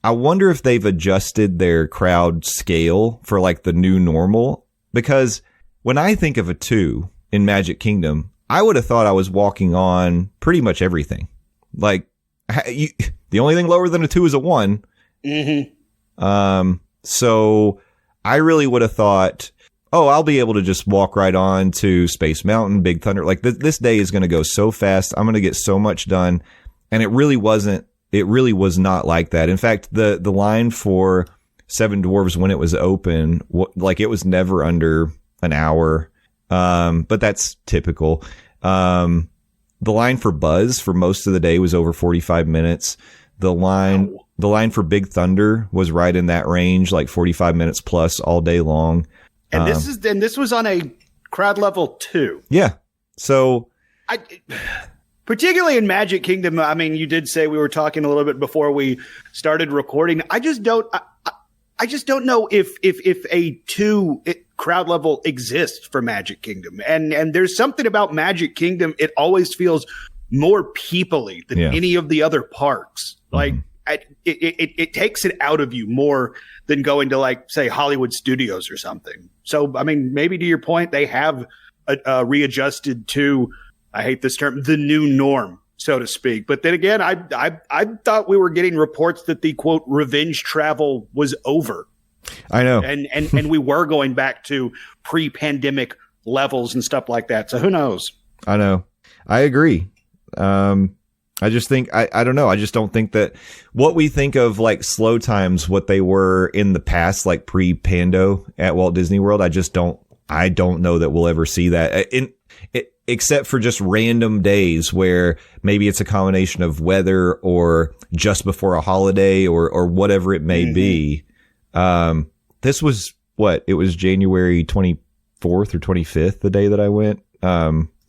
I wonder if they've adjusted their crowd scale for like the new normal. Because when I think of a 2 in Magic Kingdom, I would have thought I was walking on pretty much everything. Like, the only thing lower than a 2 is a 1. Mm-hmm. So I really would have thought, oh, I'll be able to just walk right on to Space Mountain, Big Thunder. Like this day is going to go so fast. I'm going to get so much done. And it really wasn't. It really was not like that. In fact, the line for Seven Dwarfs when it was open, like it was never under an hour. But that's typical. The line for Buzz for most of the day was over 45 minutes. The line for Big Thunder was right in that range, like 45 minutes plus all day long. And this was on a crowd level 2. Yeah. So particularly in Magic Kingdom, I mean, you did say, we were talking a little bit before we started recording. I just don't know if a 2, crowd level exists for Magic Kingdom. And there's something about Magic Kingdom. It always feels more people-y than any of the other parks. Like it takes it out of you more than going to, like, say, Hollywood Studios or something. So, I mean, maybe to your point, they have readjusted to, I hate this term, the new norm, so to speak. But then again, I thought we were getting reports that the, quote, revenge travel was over. I know. And we were going back to pre-pandemic levels and stuff like that. So who knows? I know. I agree. I just think, I don't know. I just don't think that what we think of like slow times, what they were in the past, like pre-pando at Walt Disney World, I don't know that we'll ever see that except for just random days where maybe it's a combination of weather or just before a holiday or whatever it may be. This was it was January 24th or 25th, the day that I went.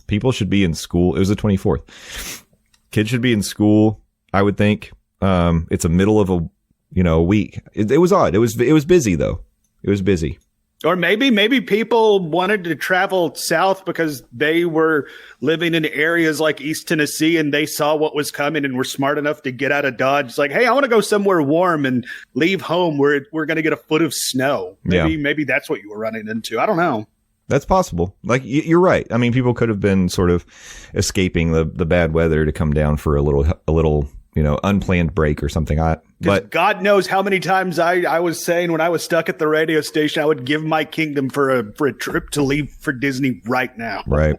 People should be in school. It was the 24th. Kids should be in school, I would think. It's a middle of a week. It was odd. It was busy though. It was busy. Or maybe people wanted to travel south because they were living in areas like East Tennessee and they saw what was coming and were smart enough to get out of Dodge. It's like, hey, I want to go somewhere warm and leave home where we're going to get a foot of snow. Maybe that's what you were running into. I don't know. That's possible. Like, you're right. I mean, people could have been sort of escaping the bad weather to come down for a little, unplanned break or something. But God knows how many times I was saying when I was stuck at the radio station, I would give my kingdom for a trip to leave for Disney right now. Right.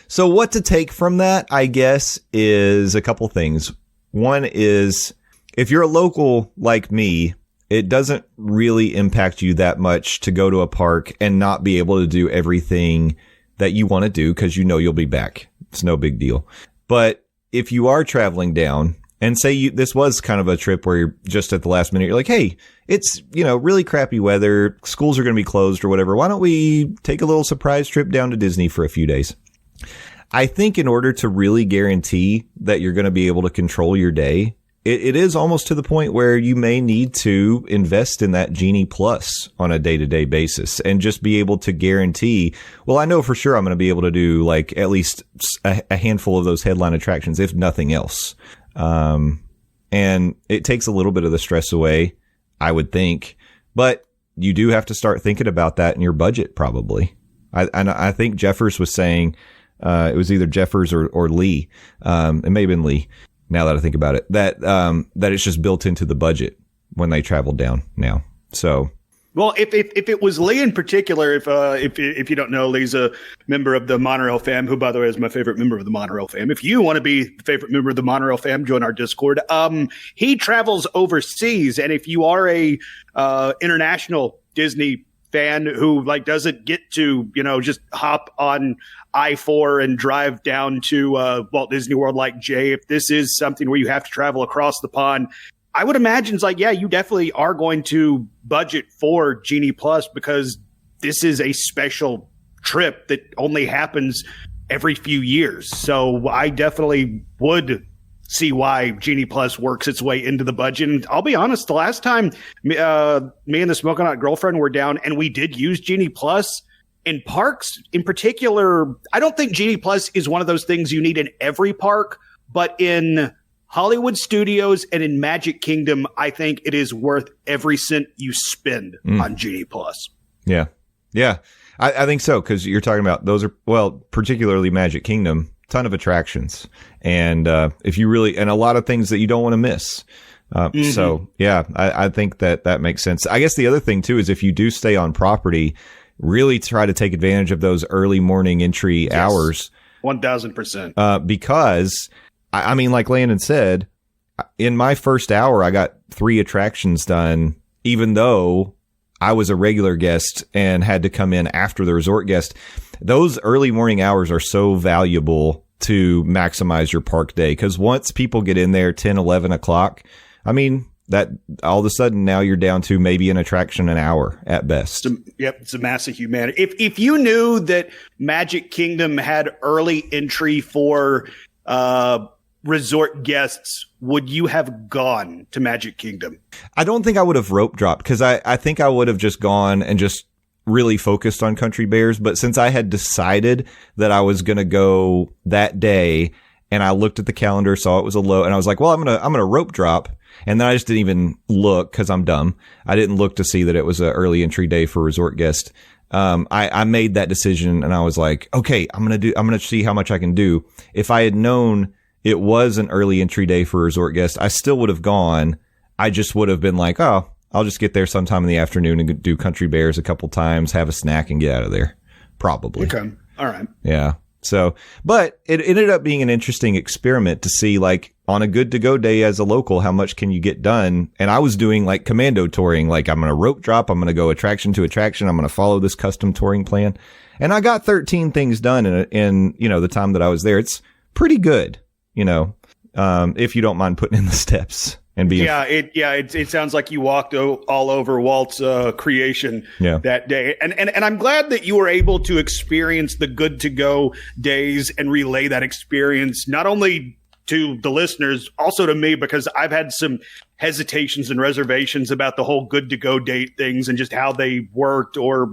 So what to take from that, I guess, is a couple things. One is, if you're a local like me, it doesn't really impact you that much to go to a park and not be able to do everything that you want to do because you'll be back. It's no big deal. But if you are traveling down and say this was kind of a trip where you're just at the last minute, you're like, hey, it's, really crappy weather. Schools are going to be closed or whatever. Why don't we take a little surprise trip down to Disney for a few days? I think in order to really guarantee that you're going to be able to control your day, it is almost to the point where you may need to invest in that Genie Plus on a day-to-day basis and just be able to guarantee, well, I know for sure I'm going to be able to do like at least a handful of those headline attractions, if nothing else. And it takes a little bit of the stress away, I would think, but you do have to start thinking about that in your budget probably. I think Jeffers was saying, it was either Jeffers or Lee. It may have been Lee. Now that I think about it, that it's just built into the budget when they travel down now. So, well, if it was Lee in particular, if you don't know, Lee's a member of the Monorail fam, who, by the way, is my favorite member of the Monorail fam. If you want to be the favorite member of the Monorail fam, join our Discord. He travels overseas, and if you are a international Disney fan who doesn't get to just hop on I-4 and drive down to Walt Disney World like Jay, if this is something where you have to travel across the pond, I would imagine it's you definitely are going to budget for Genie Plus because this is a special trip that only happens every few years. So I definitely would see why Genie Plus works its way into the budget. And I'll be honest, the last time me and the Smoking Hot Girlfriend were down and we did use Genie Plus in parks in particular, I don't think Genie Plus is one of those things you need in every park, but in Hollywood Studios and in Magic Kingdom, I think it is worth every cent you spend on Genie Plus. Yeah. Yeah. I think so. Cause you're talking about those are, well, particularly Magic Kingdom, ton of attractions. And, if you really, and a lot of things that you don't want to miss. So yeah, I think that makes sense. I guess the other thing too, is if you do stay on property, really try to take advantage of those early morning entry hours. 1000%. Because I mean, like Landon said, in my first hour, I got 3 attractions done, even though I was a regular guest and had to come in after the resort guest. Those early morning hours are so valuable to maximize your park day. Cause once people get in there 10, 11 o'clock, I mean, that all of a sudden now you're down to maybe an attraction an hour at best. It's a massive humanity. If you knew that Magic Kingdom had early entry for resort guests, would you have gone to Magic Kingdom? I don't think I would have rope dropped because I think I would have just gone and just really focused on Country Bears, but since I had decided that I was going to go that day and I looked at the calendar, saw it was a low, and I was like, well, I'm going to rope drop. And then I just didn't even look because I'm dumb. I didn't look to see that it was an early entry day for resort guest. I made that decision and I was like, okay, I'm going to see how much I can do. If I had known it was an early entry day for resort guest, I still would have gone. I just would have been like, oh, I'll just get there sometime in the afternoon and do Country Bears a couple times, have a snack and get out of there. Probably. Okay. All right. Yeah. So, but it ended up being an interesting experiment to see, like, on a good to go day as a local, how much can you get done? And I was doing like commando touring, like I'm going to rope drop. I'm going to go attraction to attraction. I'm going to follow this custom touring plan. And I got 13 things done in, you know, the time that I was there. It's pretty good, you know, if you don't mind putting in the steps. And being it sounds like you walked all over Walt's creation that day, and I'm glad that you were able to experience the good to go days and relay that experience not only to the listeners, also to me, because I've had some hesitations and reservations about the whole good to go date things and just how they worked, or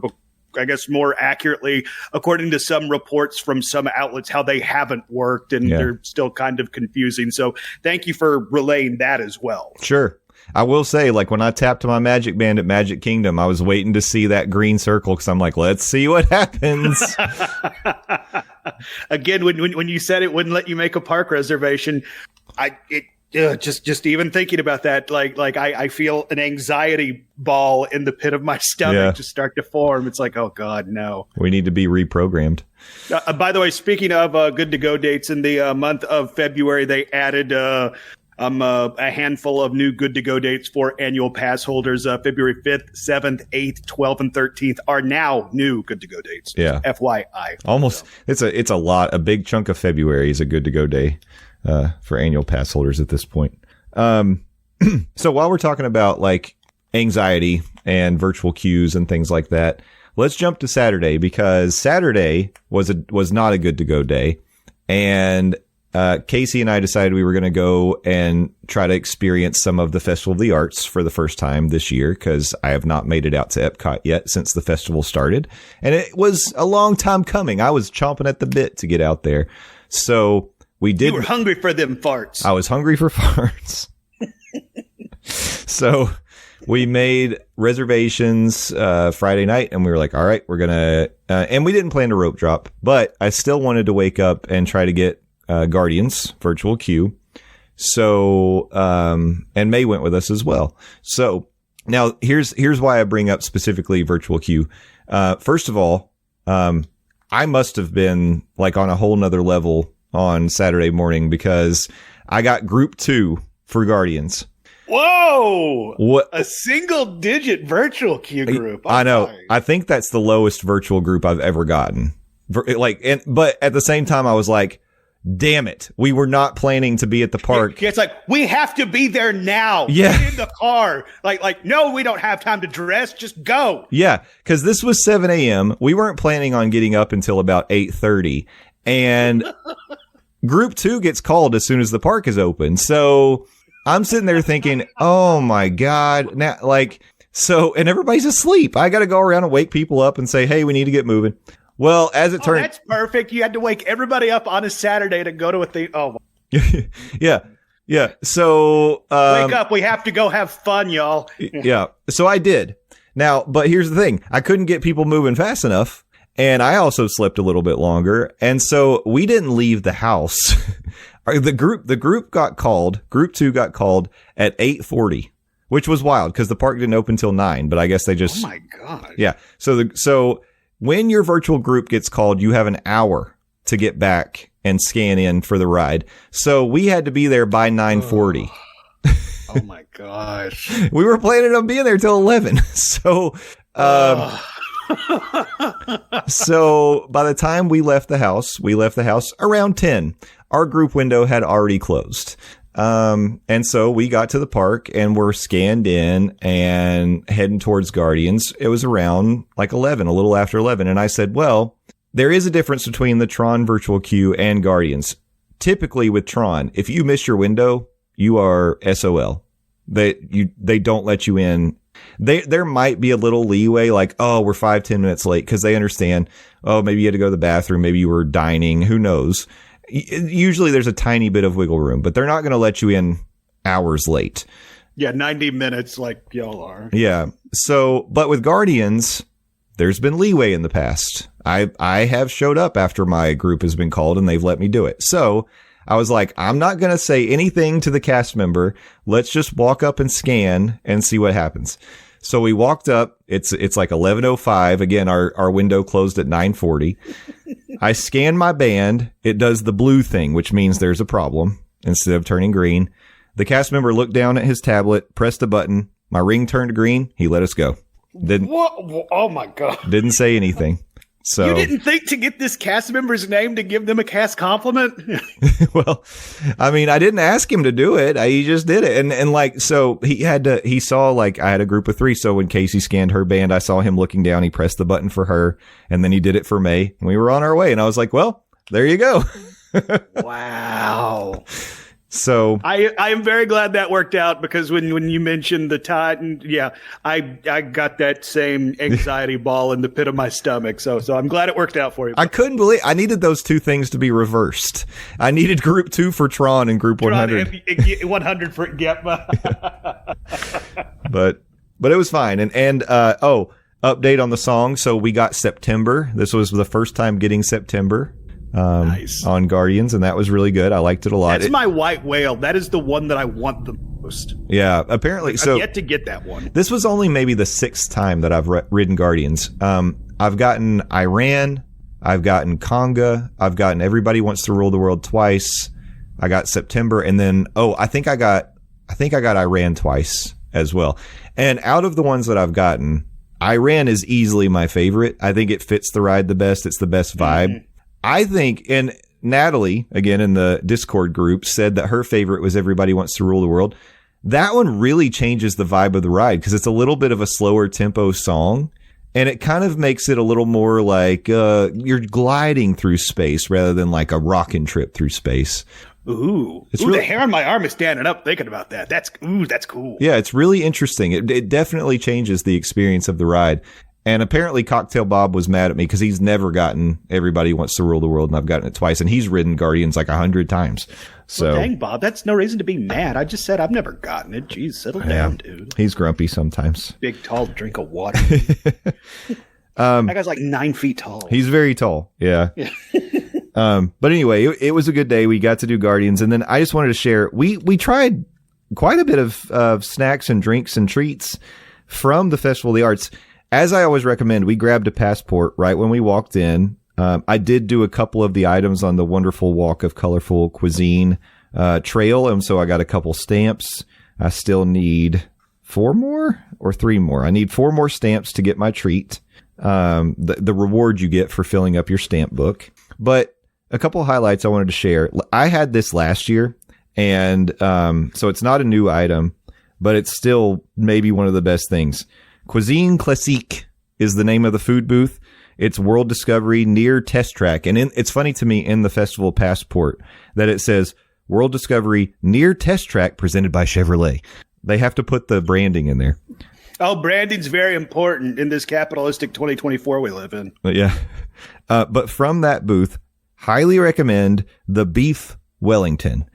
I guess more accurately, according to some reports from some outlets, how they haven't worked and they're still kind of confusing. So thank you for relaying that as well. Sure. I will say, like, when I tapped my Magic Band at Magic Kingdom, I was waiting to see that green circle because I'm like, let's see what happens. Again, when you said it wouldn't let you make a park reservation, just even thinking about that, like I feel an anxiety ball in the pit of my stomach just start to form. It's like, oh God, no. We need to be reprogrammed. By the way, speaking of good to go dates, in the month of February, they added a handful of new good to go dates for annual pass holders. February 5th, 7th, 8th, 12th, and 13th are now new good to go dates. Yeah. FYI. Almost. So. It's a lot. A big chunk of February is a good to go day for annual pass holders at this point. So while we're talking about like anxiety and virtual queues and things like that, let's jump to Saturday, because Saturday was not a good to go day. And Casey and I decided we were going to go and try to experience some of the Festival of the Arts for the first time this year, because I have not made it out to Epcot yet since the festival started. And it was a long time coming. I was chomping at the bit to get out there. So we did. You were hungry for them farts. I was hungry for farts. So we made reservations Friday night, and we were like, all right, we're going to, and we didn't plan to rope drop, but I still wanted to wake up and try to get Guardians virtual queue. So, and May went with us as well. So now here's why I bring up specifically virtual queue. First of all, I must have been like on a whole nother level on Saturday morning, because I got group 2 for Guardians. Whoa! What? A single digit virtual queue group. I know. Sorry. I think that's the lowest virtual group I've ever gotten. But at the same time, I was like, damn it. We were not planning to be at the park. It's like, we have to be there now. Yeah. Get in the car. Like, no, we don't have time to dress. Just go. Yeah. Cause this was 7 a.m. We weren't planning on getting up until about 8:30, and group 2 gets called as soon as the park is open. So I'm sitting there thinking, oh my God. Now, and everybody's asleep. I got to go around and wake people up and say, hey, we need to get moving. Well, as it turned, that's perfect. You had to wake everybody up on a Saturday to go to a thing. Oh, yeah. So wake up. We have to go have fun, y'all. Yeah. So I did. Now, but here's the thing: I couldn't get people moving fast enough, and I also slept a little bit longer, and so we didn't leave the house. The group got called. Group 2 got called at 8:40, which was wild because the park didn't open till 9. But I guess they just. Oh my God. Yeah. So when your virtual group gets called, you have an hour to get back and scan in for the ride. So we had to be there by 9:40. Oh my gosh. We were planning on being there till 11. So, so by the time we left the house around 10. Our group window had already closed. And so we got to the park and were scanned in and heading towards Guardians. It was around like 11, a little after 11. And I said, well, there is a difference between the Tron virtual queue and Guardians. Typically with Tron, if you miss your window, you are SOL. They don't let you in There might be a little leeway, like, oh, we're 5-10 minutes late, because they understand, oh, maybe you had to go to the bathroom, maybe you were dining, who knows. Usually there's a tiny bit of wiggle room, but they're not going to let you in hours late. Yeah, 90 minutes like y'all are. Yeah. So, but with Guardians, there's been leeway in the past. I have showed up after my group has been called and they've let me do it. So I was like, I'm not going to say anything to the cast member. Let's just walk up and scan and see what happens. So we walked up. It's like 11:05. Again, our window closed at 9:40. I scan my band. It does the blue thing, which means there's a problem instead of turning green. The cast member looked down at his tablet, pressed a button. My ring turned green. He let us go. What? Oh my God. Didn't say anything. So you didn't think to get this cast member's name to give them a cast compliment? Well, I mean, I didn't ask him to do it. He just did it. And like, so he saw, like, I had a group of 3. So when Casey scanned her band, I saw him looking down. He pressed the button for her and then he did it for May. And we were on our way. And I was like, well, there you go. Wow. So I am very glad that worked out, because when you mentioned the Titan, yeah, I got that same anxiety ball in the pit of my stomach. So I'm glad it worked out for you. I couldn't believe I needed those two things to be reversed. I needed Group 2 for Tron and Group 100. 100 for yep. But it was fine. And update on the song. So we got September. This was the first time getting September. Nice. On Guardians, and that was really good. I liked it a lot. That's my white whale. That is the one that I want the most. Yeah, apparently. I've yet to get that one. This was only maybe the 6th time that I've ridden Guardians. I've gotten Iran, I've gotten Conga, I've gotten Everybody Wants to Rule the World twice. I got September, and then I think I got Iran twice as well. And out of the ones that I've gotten, Iran is easily my favorite. I think it fits the ride the best. It's the best vibe. Mm-hmm. I think, and Natalie, again, in the Discord group, said that her favorite was Everybody Wants to Rule the World. That one really changes the vibe of the ride, because it's a little bit of a slower tempo song, and it kind of makes it a little more like you're gliding through space rather than like a rockin' trip through space. Ooh, the hair on my arm is standing up thinking about that. That's cool. Yeah, it's really interesting. It definitely changes the experience of the ride. And apparently Cocktail Bob was mad at me because he's never gotten Everybody Wants to Rule the World, and I've gotten it twice, and he's ridden Guardians like 100 times. So well, dang, Bob, that's no reason to be mad. I just said I've never gotten it. Jeez, settle down, dude. He's grumpy sometimes. Big, tall drink of water. That guy's like 9 feet tall. He's very tall. Yeah. But anyway, it was a good day. We got to do Guardians, and then I just wanted to share. We tried quite a bit of snacks and drinks and treats from the Festival of the Arts. As I always recommend, we grabbed a passport right when we walked in. I did do a couple of the items on the wonderful Walk of Colorful Cuisine trail, and so I got a couple stamps. I still need 4 more or 3 more. I need 4 more stamps to get my treat, the reward you get for filling up your stamp book. But a couple of highlights I wanted to share. I had this last year, and so it's not a new item, but it's still maybe one of the best things. Cuisine Classique is the name of the food booth. It's World Discovery near Test Track. And it's funny to me in the festival passport that it says World Discovery near Test Track presented by Chevrolet. They have to put the branding in there. Oh, branding's very important in this capitalistic 2024 we live in. Yeah. But from that booth, highly recommend the beef Wellington.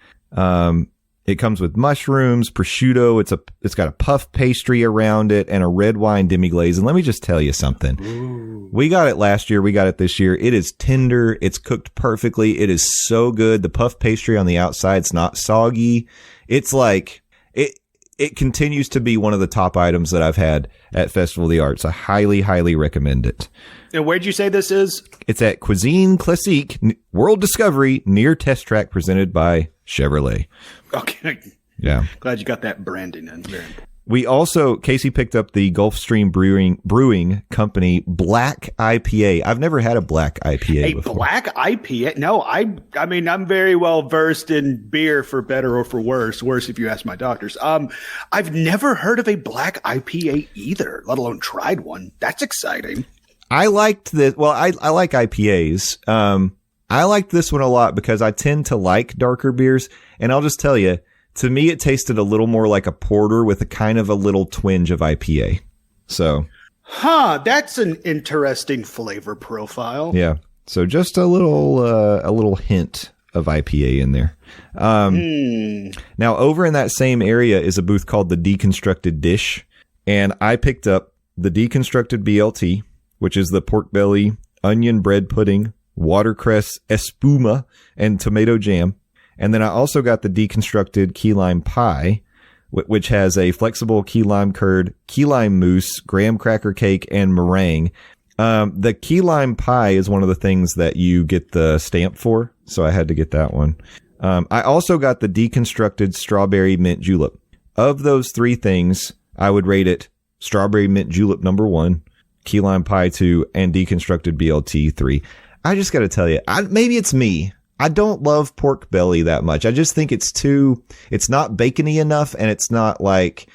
It comes with mushrooms, prosciutto. It's got a puff pastry around it and a red wine demi-glaze. And let me just tell you something. Ooh. We got it last year. We got it this year. It is tender. It's cooked perfectly. It is so good. The puff pastry on the outside's not soggy. It's like it continues to be one of the top items that I've had at Festival of the Arts. I highly, highly recommend it. And where'd you say this is? It's at Cuisine Classique, World Discovery near Test Track presented by Chevrolet. Okay. Yeah. Glad you got that branding in there. We also, Casey picked up the Gulfstream Brewing Company Black IPA. I've never had a black IPA before. Black IPA? No, I mean, I'm very well versed in beer, for better or for worse. Worse if you ask my doctors. I've never heard of a black IPA either, let alone tried one. That's exciting. I liked this. Well, I like IPAs. I liked this one a lot because I tend to like darker beers. And I'll just tell you, to me, it tasted a little more like a porter with a kind of a little twinge of IPA. So, that's an interesting flavor profile. yeah. So just a little hint of IPA in there. Now, over in that same area is a booth called the Deconstructed Dish, and I picked up the Deconstructed BLT, which is the pork belly, onion bread pudding, watercress espuma, and tomato jam. And then I also got the Deconstructed key lime pie, which has a flexible key lime curd, key lime mousse, graham cracker cake, and meringue. The key lime pie is one of the things that you get the stamp for, so I had to get that one. I also got the Deconstructed strawberry mint julep. Of those three things, I would rate it strawberry mint julep number 1, key lime pie 2, and Deconstructed BLT 3. I just got to tell you, maybe it's me. I don't love pork belly that much. I just think it's not bacony enough, and it's not like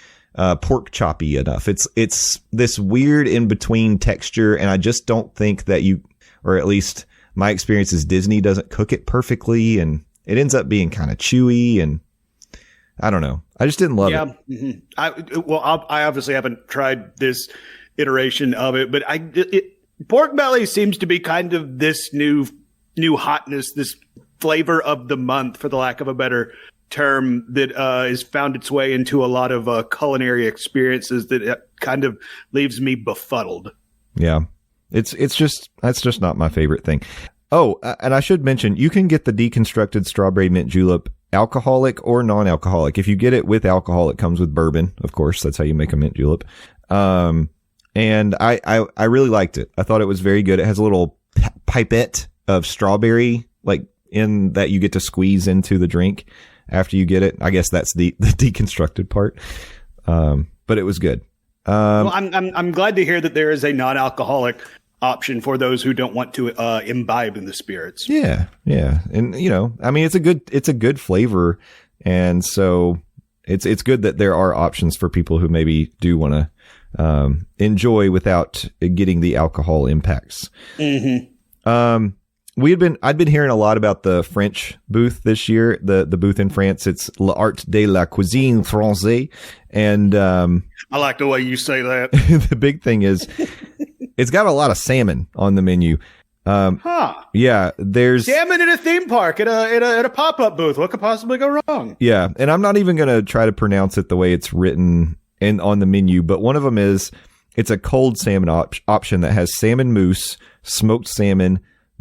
pork choppy enough. It's this weird in between texture, and I just don't think that or at least my experience is Disney doesn't cook it perfectly, and it ends up being kind of chewy, and I don't know. I just didn't love it. Mm-hmm. I obviously haven't tried this iteration of it, but pork belly seems to be kind of this new hotness, this flavor of the month, for the lack of a better term, that has found its way into a lot of culinary experiences that kind of leaves me befuddled. Yeah. That's just not my favorite thing. Oh, and I should mention, you can get the Deconstructed strawberry mint julep alcoholic or non-alcoholic. If you get it with alcohol, it comes with bourbon. Of course, that's how you make a mint julep. And I really liked it. I thought it was very good. It has a little pipette of strawberry, like in that you get to squeeze into the drink after you get it. I guess that's the deconstructed part. But it was good. Well, I'm glad to hear that there is a non-alcoholic option for those who don't want to imbibe in the spirits. Yeah. And I mean, it's a good flavor. And so it's good that there are options for people who maybe do want to enjoy without getting the alcohol impacts. Mm-hmm. I'd been hearing a lot about the French booth this year, the booth in France. It's L'Art de la Cuisine Française. And I like the way you say that. The big thing is it's got a lot of salmon on the menu. Yeah, there's salmon in a theme park at a pop-up booth. What could possibly go wrong? Yeah, and I'm not even going to try to pronounce it the way it's written on the menu, but one of them it's a cold salmon option that has salmon mousse, smoked salmon,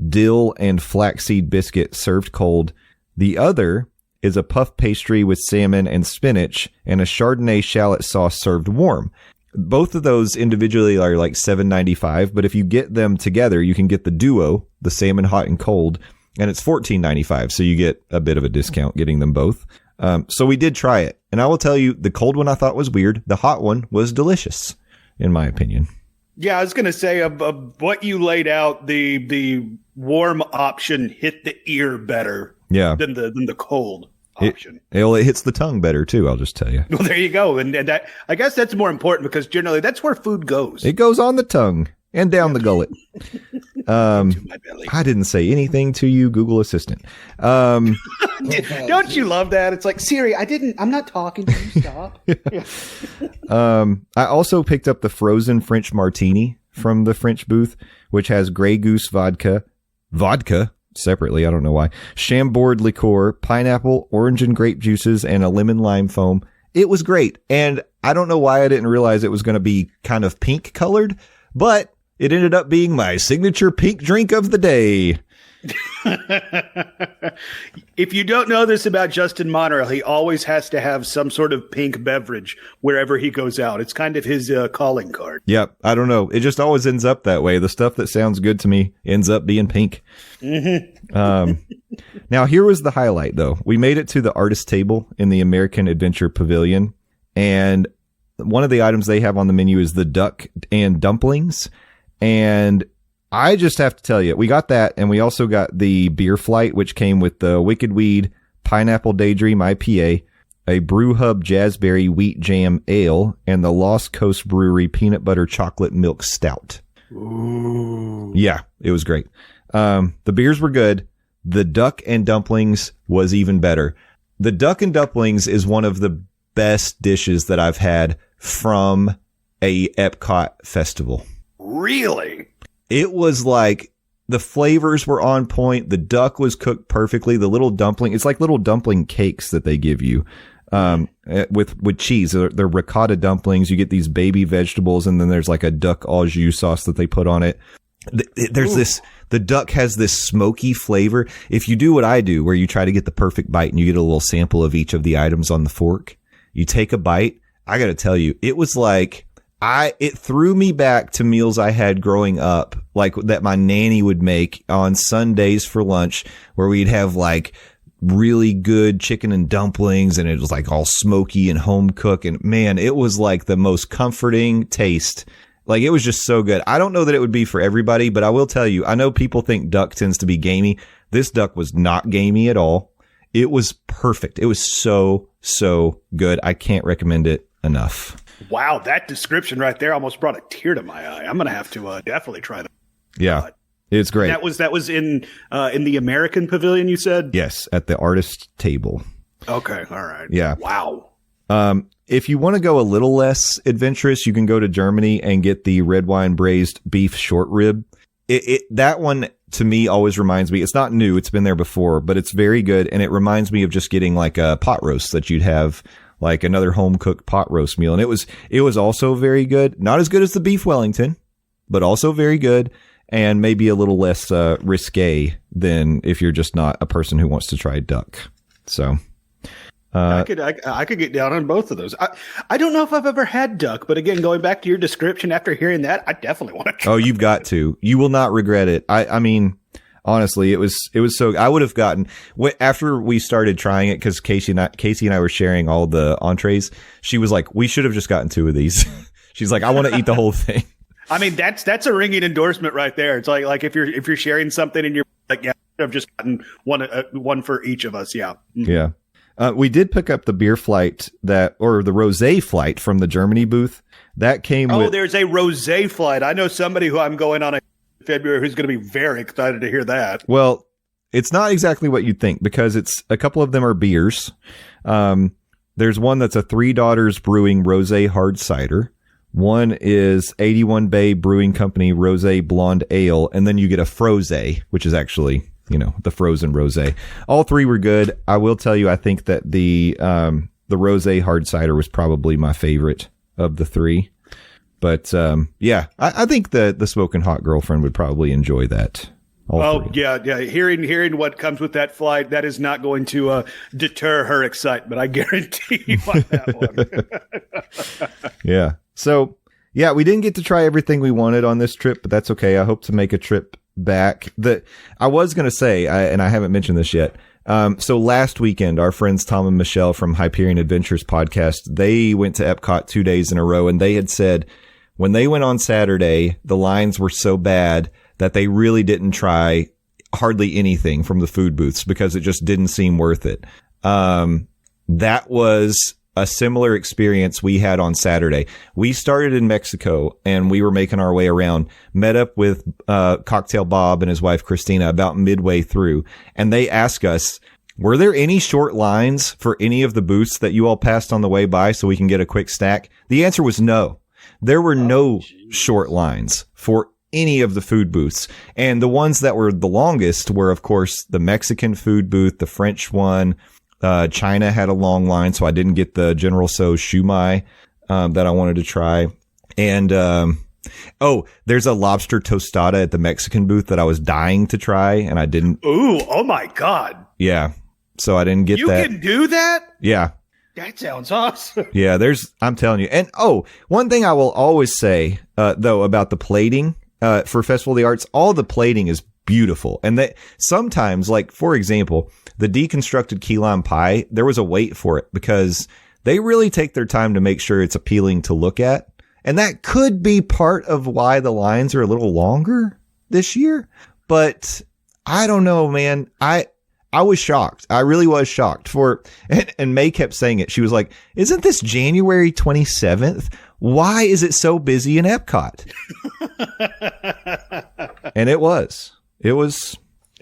dill, and flaxseed biscuit served cold. The other is a puff pastry with salmon and spinach and a Chardonnay shallot sauce served warm. Both of those individually are like $7.95, but if you get them together, you can get the duo, the salmon hot and cold, and it's $14.95. So you get a bit of a discount getting them both. So we did try it, and I will tell you, the cold one I thought was weird. The hot one was delicious, in my opinion. Yeah, I was going to say of what you laid out, the warm option hit the ear better than the cold option. It hits the tongue better too, I'll just tell you. Well, there you go. And I guess that's more important because generally that's where food goes. It goes on the tongue and down the gullet. To my belly. I didn't say anything to you, Google Assistant. Don't you love that? It's like, Siri, I'm not talking to you. Stop. I also picked up the frozen French martini from the French booth, which has Grey Goose vodka separately, I don't know why, Chambord liqueur, pineapple, orange and grape juices, and a lemon lime foam. It was great. And I don't know why I didn't realize it was going to be kind of pink colored, but it ended up being my signature pink drink of the day. If you don't know this about Justin Monorail, he always has to have some sort of pink beverage wherever he goes out. It's kind of his calling card. Yep. I don't know. It just always ends up that way. The stuff that sounds good to me ends up being pink. Mm-hmm. Now, here was the highlight, though. We made it to the artist table in the American Adventure Pavilion, and one of the items they have on the menu is the duck and dumplings. And I just have to tell you, we got that, and we also got the beer flight, which came with the Wicked Weed Pineapple Daydream IPA, a Brew Hub Jazzberry Wheat Jam Ale, and the Lost Coast Brewery Peanut Butter Chocolate Milk Stout. Ooh. Yeah, it was great. The beers were good. The duck and dumplings was even better. The duck and dumplings is one of the best dishes that I've had from a Epcot festival. Really? It was like the flavors were on point. The duck was cooked perfectly. The little dumpling, it's like little dumpling cakes that they give you with cheese. They're ricotta dumplings. You get these baby vegetables, and then there's like a duck au jus sauce that they put on it. There's the duck has this smoky flavor. If you do what I do, where you try to get the perfect bite and you get a little sample of each of the items on the fork, you take a bite. I got to tell you, it was like, it threw me back to meals I had growing up, like that my nanny would make on Sundays for lunch, where we'd have like really good chicken and dumplings, and it was like all smoky and home cooked. And man, it was like the most comforting taste. Like, it was just so good. I don't know that it would be for everybody, but I will tell you, I know people think duck tends to be gamey. This duck was not gamey at all. It was perfect. It was so good. I can't recommend it enough. Wow, that description right there almost brought a tear to my eye. I'm going to have to definitely try that. Yeah, it's great. That was in the American Pavilion, you said? Yes, at the artist table. Okay, all right. Yeah. Wow. If you want to go a little less adventurous, you can go to Germany and get the red wine braised beef short rib. That one to me always reminds me, it's not new, it's been there before, but it's very good. And it reminds me of just getting like a pot roast that you'd have, like another home cooked pot roast meal. And it was also very good. Not as good as the beef Wellington, but also very good. And maybe a little less risque than if you're just not a person who wants to try duck. So I could get down on both of those. I don't know if I've ever had duck, but again, going back to your description after hearing that, I definitely want to try. Oh, you've got to. You will not regret it. I mean, honestly, it was so. I would have gotten after we started trying it, because Casey and I were sharing all the entrees. She was like, "We should have just gotten 2 of these." She's like, "I want to eat the whole thing." I mean, that's a ringing endorsement right there. It's like if you're sharing something and you're like, "Yeah, I've just gotten one for each of us." Yeah. Yeah. We did pick up the beer flight the rosé flight from the Germany booth. That came with... there's a rosé flight. I know somebody who I'm going on in February who's going to be very excited to hear that. Well, it's not exactly what you'd think, because it's a couple of them are beers. There's one that's a Three Daughters Brewing rosé hard cider. One is 81 Bay Brewing Company rosé blonde ale, and then you get a frosé, which is actually... the frozen rosé. All 3 were good. I will tell you, I think that the rosé hard cider was probably my favorite of the 3. But yeah, I think the Smoking Hot Girlfriend would probably enjoy that. Yeah. Hearing what comes with that flight, that is not going to deter her excitement. I guarantee you on that one. Yeah. So yeah, we didn't get to try everything we wanted on this trip, but that's okay. I hope to make a trip back. I was going to say, and I haven't mentioned this yet. So last weekend, our friends Tom and Michelle from Hyperion Adventures podcast, they went to Epcot 2 days in a row, and they had said when they went on Saturday, the lines were so bad that they really didn't try hardly anything from the food booths because it just didn't seem worth it. That was a similar experience we had on Saturday. We started in Mexico and we were making our way around, met up with Cocktail Bob and his wife Christina about midway through. And they asked us, were there any short lines for any of the booths that you all passed on the way by so we can get a quick snack? The answer was no. There were no short lines for any of the food booths. And the ones that were the longest were, of course, the Mexican food booth, the French one. China had a long line, so I didn't get the General Tso's shumai that I wanted to try. And there's a lobster tostada at the Mexican booth that I was dying to try, and I didn't. Ooh, oh my God. Yeah, so I didn't get that. You can do that? Yeah. That sounds awesome. Yeah, I'm telling you. And one thing I will always say, though, about the plating for Festival of the Arts, all the plating is beautiful. And that sometimes, like, for example, the deconstructed key lime pie, there was a wait for it because they really take their time to make sure it's appealing to look at. And that could be part of why the lines are a little longer this year. But I don't know, man. I was shocked. I really was shocked and May kept saying it. She was like, isn't this January 27th? Why is it so busy in Epcot? And it was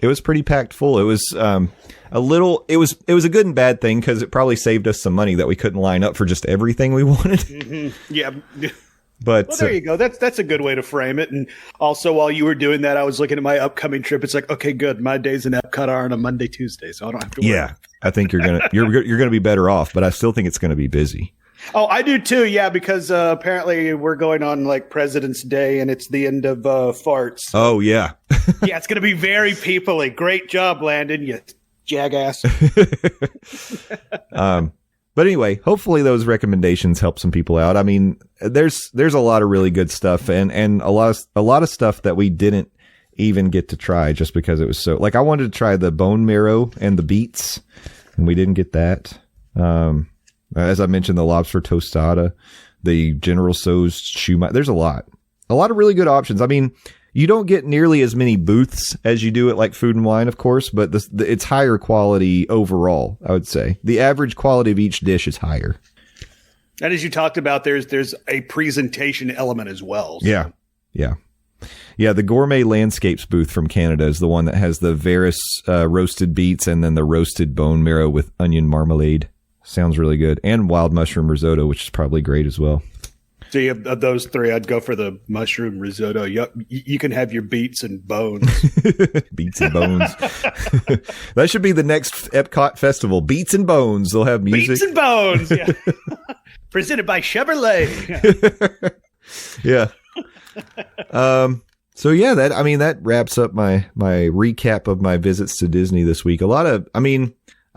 was pretty packed full. It was it was a good and bad thing because it probably saved us some money that we couldn't line up for just everything we wanted. Mm-hmm. Yeah. But well, there you go. That's a good way to frame it. And also, while you were doing that, I was looking at my upcoming trip. It's like, okay, good. My days in Epcot are on a Monday, Tuesday, so I don't have to worry. Yeah, I think you're gonna be better off, but I still think it's gonna be busy. Oh, I do too. Yeah, because apparently we're going on like President's Day, and it's the end of farts. Oh yeah, yeah, it's gonna be very people-y. Great job, Landon. You jackass. But anyway, hopefully those recommendations help some people out. I mean, there's a lot of really good stuff and a lot of stuff that we didn't even get to try just because it was so, like, I wanted to try the bone marrow and the beets, and we didn't get that. As I mentioned, the lobster tostada, the General Tso's shumai. There's a lot of really good options. I mean, you don't get nearly as many booths as you do at like Food and Wine, of course, but it's higher quality overall, I would say. The average quality of each dish is higher. And as you talked about, there's a presentation element as well. So. Yeah. The Gourmet Landscapes booth from Canada is the one that has the Varus roasted beets and then the roasted bone marrow with onion marmalade. Sounds really good. And wild mushroom risotto, which is probably great as well. So of those three, I'd go for the mushroom risotto. You can have your beets and bones. Beets and bones. That should be the next Epcot festival. Beets and bones. They'll have music. Beets and bones. Yeah. Presented by Chevrolet. Yeah. So yeah, that wraps up my recap of my visits to Disney this week. I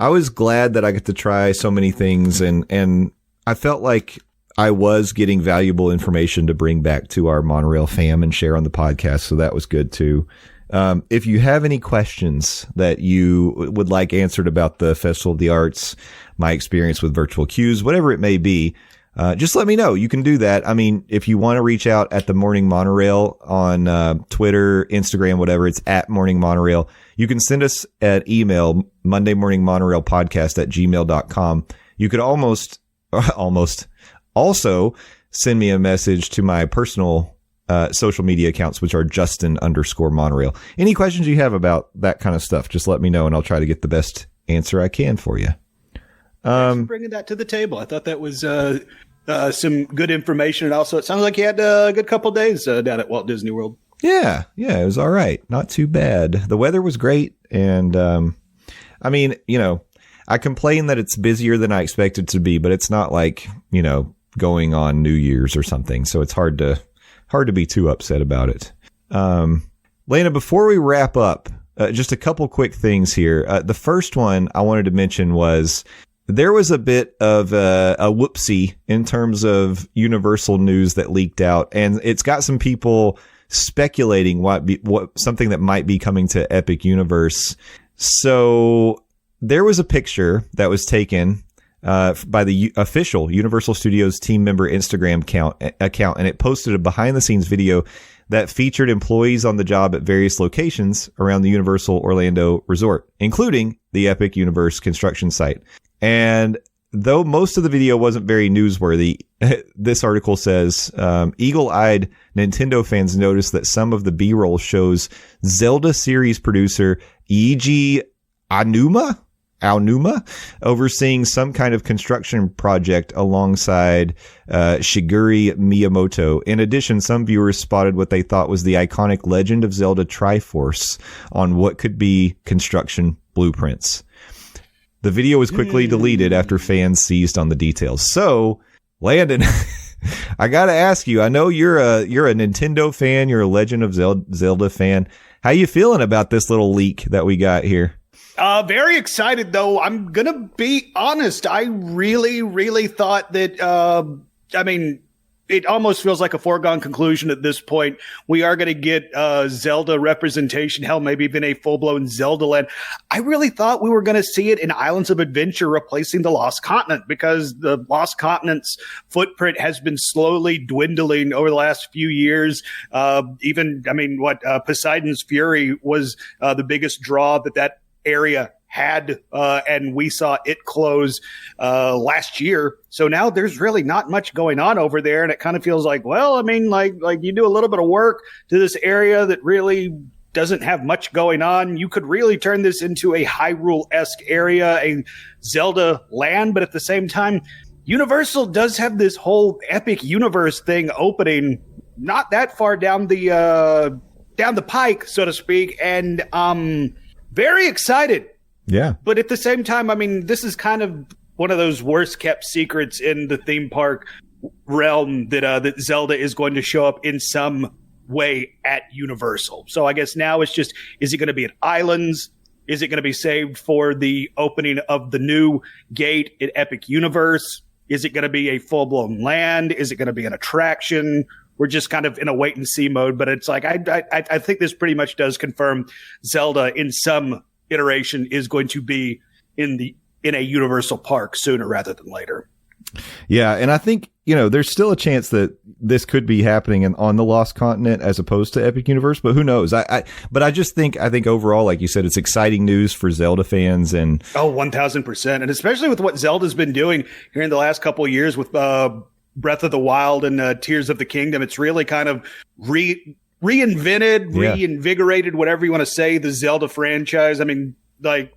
was glad that I got to try so many things and I felt like I was getting valuable information to bring back to our Monorail fam and share on the podcast. So that was good too. If you have any questions that you would like answered about the Festival of the Arts, my experience with virtual queues, whatever it may be, just let me know. You can do that. I mean, if you want to reach out at the Morning Monorail on Twitter, Instagram, whatever, it's at Morning Monorail. You can send us an email, mondaymorningmonorailpodcast@gmail.com. You could almost also send me a message to my personal social media accounts, which are Justin_Monorail. Any questions you have about that kind of stuff, just let me know and I'll try to get the best answer I can for you. Thanks for bringing that to the table. I thought that was some good information. And also, it sounds like you had a good couple of days down at Walt Disney World. Yeah, it was all right. Not too bad. The weather was great. And I complain that it's busier than I expected to be, but it's not like, going on New Year's or something. So it's hard to be too upset about it. Lena, before we wrap up, just a couple quick things here. The first one I wanted to mention was there was a bit of a whoopsie in terms of Universal news that leaked out, and it's got some people speculating what something that might be coming to Epic Universe. So there was a picture that was taken by the official Universal Studios team member Instagram account, and it posted a behind-the-scenes video that featured employees on the job at various locations around the Universal Orlando Resort, including the Epic Universe construction site. And though most of the video wasn't very newsworthy, this article says, eagle-eyed Nintendo fans noticed that some of the B-roll shows Zelda series producer Eiji Aonuma overseeing some kind of construction project alongside Shigeru Miyamoto. In addition, some viewers spotted what they thought was the iconic Legend of Zelda Triforce on what could be construction blueprints. The video was quickly deleted after fans seized on the details. So, Landon, I got to ask you, I know you're a Nintendo fan, you're a Legend of Zelda fan. How you feeling about this little leak that we got here? Very excited, though. I'm going to be honest. I really, really thought that, it almost feels like a foregone conclusion at this point. We are going to get Zelda representation, hell, maybe even a full-blown Zelda land. I really thought we were going to see it in Islands of Adventure replacing the Lost Continent, because the Lost Continent's footprint has been slowly dwindling over the last few years. Poseidon's Fury was the biggest draw that area had, and we saw it close last year. So now there's really not much going on over there, and it kind of feels like, you do a little bit of work to this area that really doesn't have much going on. You could really turn this into a Hyrule-esque area, a Zelda land, but at the same time, Universal does have this whole Epic Universe thing opening not that far down the pike, so to speak, and very excited. Yeah. But at the same time, I mean, this is kind of one of those worst kept secrets in the theme park realm that Zelda is going to show up in some way at Universal. So I guess now it's just, is it going to be at Islands? Is it going to be saved for the opening of the new gate at Epic Universe? Is it going to be a full-blown land? Is it going to be an attraction? We're just kind of in a wait-and-see mode. But it's like, I think this pretty much does confirm Zelda in some iteration is going to be in a Universal park sooner rather than later. Yeah, and I think, there's still a chance that this could be happening on the Lost Continent as opposed to Epic Universe, but who knows? I think overall, like you said, it's exciting news for Zelda fans. And 1,000%. And especially with what Zelda's been doing here in the last couple of years with Breath of the Wild and Tears of the Kingdom, it's really kind of reinvigorated, whatever you want to say, the Zelda franchise. I mean, like,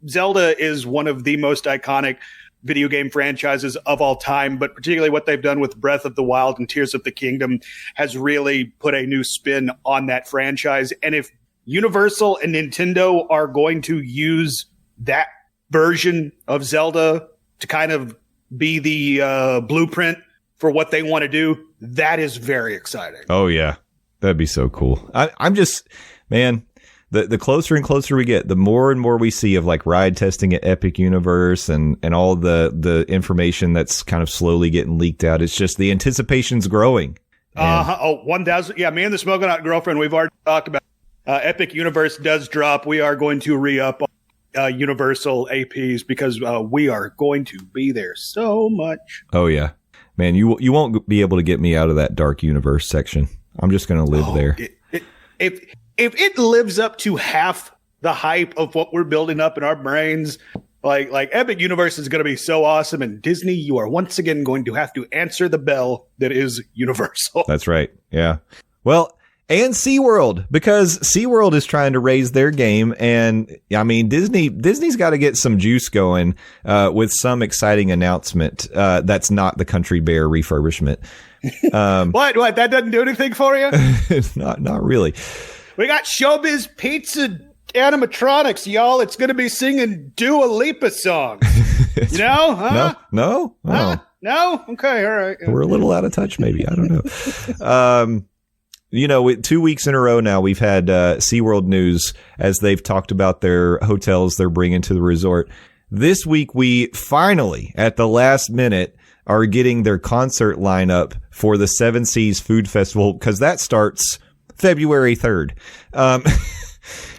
Zelda is one of the most iconic video game franchises of all time, but particularly what they've done with Breath of the Wild and Tears of the Kingdom has really put a new spin on that franchise. And if Universal and Nintendo are going to use that version of Zelda to kind of be the blueprint for what they want to do, that is very exciting. Oh, yeah. That'd be so cool. I'm just, man, the closer and closer we get, the more and more we see of like ride testing at Epic Universe and all the information that's kind of slowly getting leaked out. It's just the anticipation's growing. 1,000. Yeah, me and the Smoking Hot Girlfriend, we've already talked about Epic Universe does drop. We are going to re-up Universal APs because we are going to be there so much. Oh, yeah. Man, you won't be able to get me out of that Dark Universe section. I'm just going to live there. If it lives up to half the hype of what we're building up in our brains, like Epic Universe is going to be so awesome, and Disney, you are once again going to have to answer the bell that is Universal. That's right. Yeah. Well, and SeaWorld, because SeaWorld is trying to raise their game, and I mean Disney's got to get some juice going with some exciting announcement that's not the Country Bear refurbishment. What? That doesn't do anything for you? Not really. We got Showbiz Pizza animatronics, y'all. It's going to be singing Dua Lipa songs. Huh? No. Huh? No? Okay, all right. We're a little out of touch, maybe. I don't know. 2 weeks in a row now, we've had SeaWorld news as they've talked about their hotels they're bringing to the resort. This week, we finally, at the last minute, are getting their concert lineup for the Seven Seas Food Festival, because that starts February 3rd.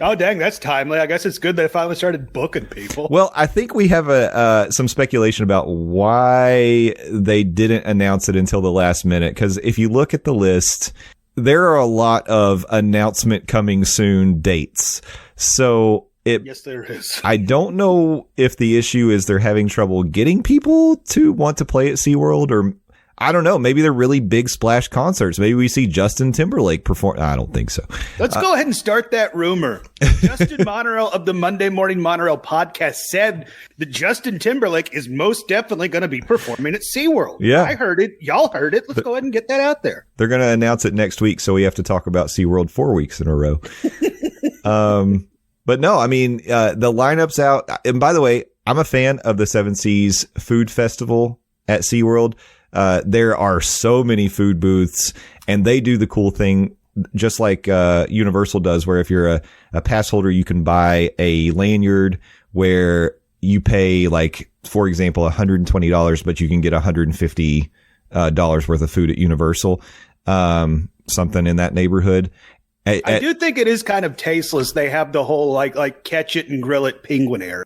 Oh, dang, that's timely. I guess it's good they finally started booking people. Well, I think we have some speculation about why they didn't announce it until the last minute, because if you look at the list, there are a lot of announcement coming soon dates. So yes, there is. I don't know if the issue is they're having trouble getting people to want to play at SeaWorld, or I don't know. Maybe they're really big splash concerts. Maybe we see Justin Timberlake perform. I don't think so. Let's go ahead and start that rumor. Justin Monorail of the Monday Morning Monorail podcast said that Justin Timberlake is most definitely going to be performing at SeaWorld. Yeah. I heard it. Y'all heard it. Let's go ahead and get that out there. They're going to announce it next week, so we have to talk about SeaWorld 4 weeks in a row. But no, I mean, the lineup's out. And by the way, I'm a fan of the Seven Seas Food Festival at SeaWorld. There are so many food booths, and they do the cool thing, just like Universal does, where if you're a pass holder, you can buy a lanyard where you pay, like, for example, $120, but you can get $150 worth of food at Universal, something in that neighborhood. I do think it is kind of tasteless. They have the whole like catch it and grill it penguin area.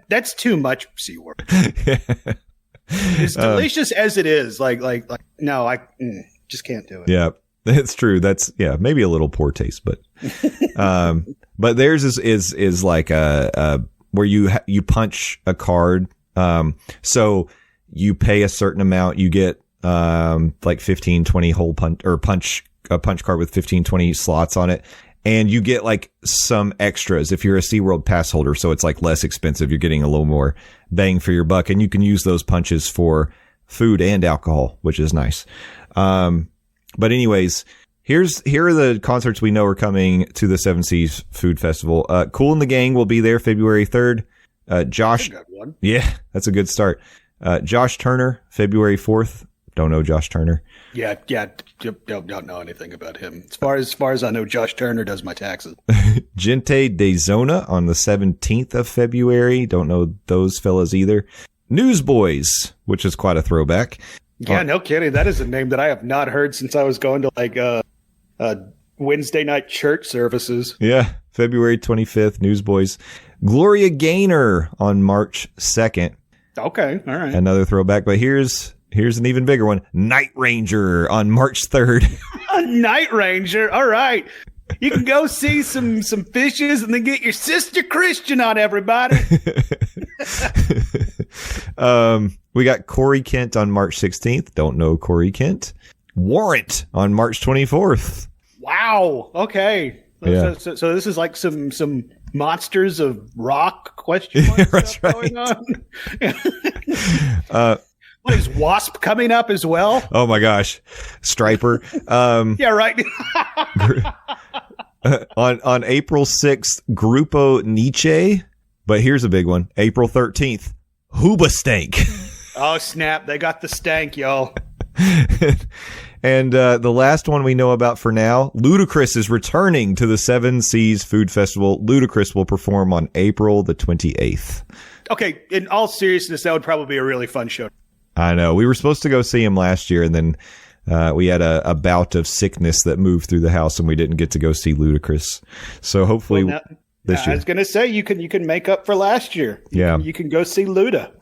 That's too much SeaWorld. As delicious as it is, no, I just can't do it. Yeah, that's true. That's maybe a little poor taste, but theirs is like where you punch a card. So you pay a certain amount, you get like 15, 20 hole punch a punch card with 15, 20 slots on it. And you get like some extras if you're a SeaWorld pass holder. So it's like less expensive. You're getting a little more bang for your buck. And you can use those punches for food and alcohol, which is nice. But anyways, here are the concerts we know are coming to the Seven Seas Food Festival. Kool and the Gang will be there February 3rd. Josh. That's a good one. Yeah, that's a good start. Josh Turner, February 4th. Don't know Josh Turner. Yeah. Don't know anything about him. As far as I know, Josh Turner does my taxes. Gente de Zona on the 17th of February. Don't know those fellas either. Newsboys, which is quite a throwback. Yeah, no kidding. That is a name that I have not heard since I was going to like Wednesday night church services. Yeah, February 25th, Newsboys. Gloria Gaynor on March 2nd. Okay, all right. Another throwback, but here's an even bigger one. Night Ranger on March 3rd. A Night Ranger. All right. You can go see some fishes and then get your sister Christian on, everybody. We got Corey Kent on March 16th. Don't know Corey Kent. Warrant on March 24th. Wow. Okay. Yeah. So this is like some monsters of rock question mark That's stuff right. going on. What is Wasp coming up as well? Oh my gosh. Striper. Yeah, right. On April 6th, Grupo Nietzsche. But here's a big one. April 13th, Hoobastank. Oh, snap. They got the stank, y'all. And the last one we know about for now, Ludacris is returning to the Seven Seas Food Festival. Ludacris will perform on April the 28th. Okay, in all seriousness, that would probably be a really fun show. I know. We were supposed to go see him last year, and then we had a bout of sickness that moved through the house, and we didn't get to go see Ludacris. So hopefully this year. I was going to say, you can make up for last year. You can go see Luda.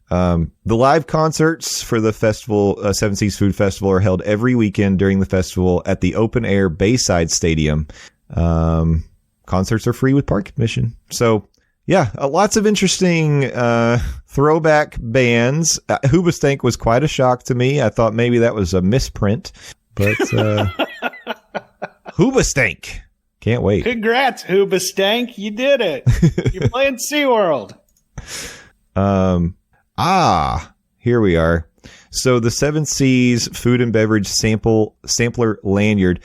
The live concerts for the festival, Seven Seas Food Festival, are held every weekend during the festival at the open air Bayside Stadium. Concerts are free with park admission. So, yeah, lots of interesting throwback bands. Hoobastank was quite a shock to me. I thought maybe that was a misprint, but Hoobastank. Can't wait. Congrats, Hoobastank. You did it. You're playing SeaWorld. Here we are. So the Seven Seas Food and Beverage Sampler Lanyard,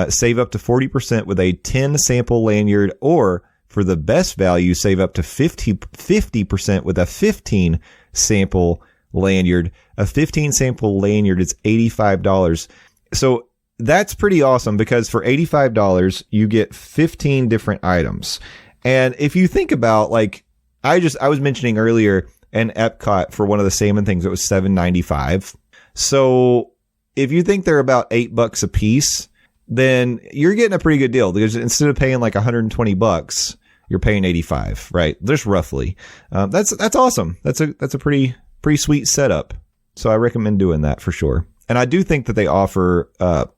save up to 40% with a 10 sample lanyard, or for the best value, save up to 50% with a 15 sample lanyard. A 15 sample lanyard is $85. So that's pretty awesome, because for $85, you get 15 different items. And if you think about, like, I was mentioning earlier, and Epcot for one of the salmon things, it was $7.95. So if you think they're about $8 a piece, then you're getting a pretty good deal, because instead of paying like $120, you're paying $85, right? Just roughly. That's awesome. That's a pretty sweet setup. So I recommend doing that for sure. And I do think that they offer, if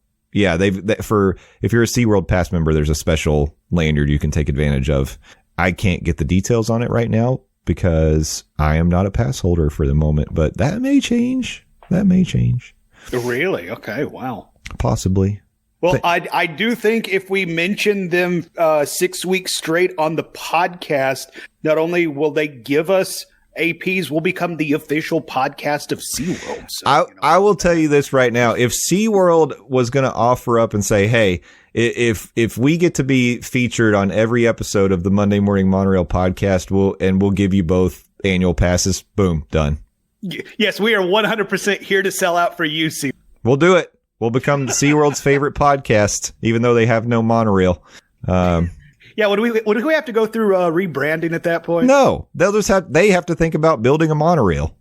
you're a SeaWorld Pass member, there's a special lanyard you can take advantage of. I can't get the details on it right now, because I am not a pass holder for the moment, but that may change. Really? Okay. Wow. Possibly. Well, I do think if we mention them 6 weeks straight on the podcast, not only will they give us APs, we'll become the official podcast of SeaWorld. So, I will tell you this right now. If SeaWorld was going to offer up and say, hey, if we get to be featured on every episode of the Monday Morning Monorail podcast, we'll give you both annual passes, boom, done. Yes, we are 100% here to sell out for you, SeaWorld. We'll do it. We'll become SeaWorld's favorite podcast, even though they have no monorail. Yeah, would we have to go through rebranding at that point? No, they have to think about building a monorail.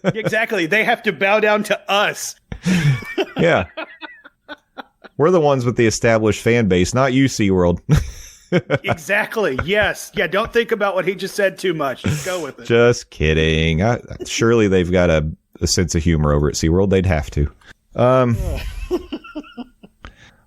Exactly. They have to bow down to us. Yeah. We're the ones with the established fan base, not you, SeaWorld. Exactly. Yes. Yeah, don't think about what he just said too much. Just go with it. Just kidding. Surely they've got a sense of humor over at SeaWorld. They'd have to.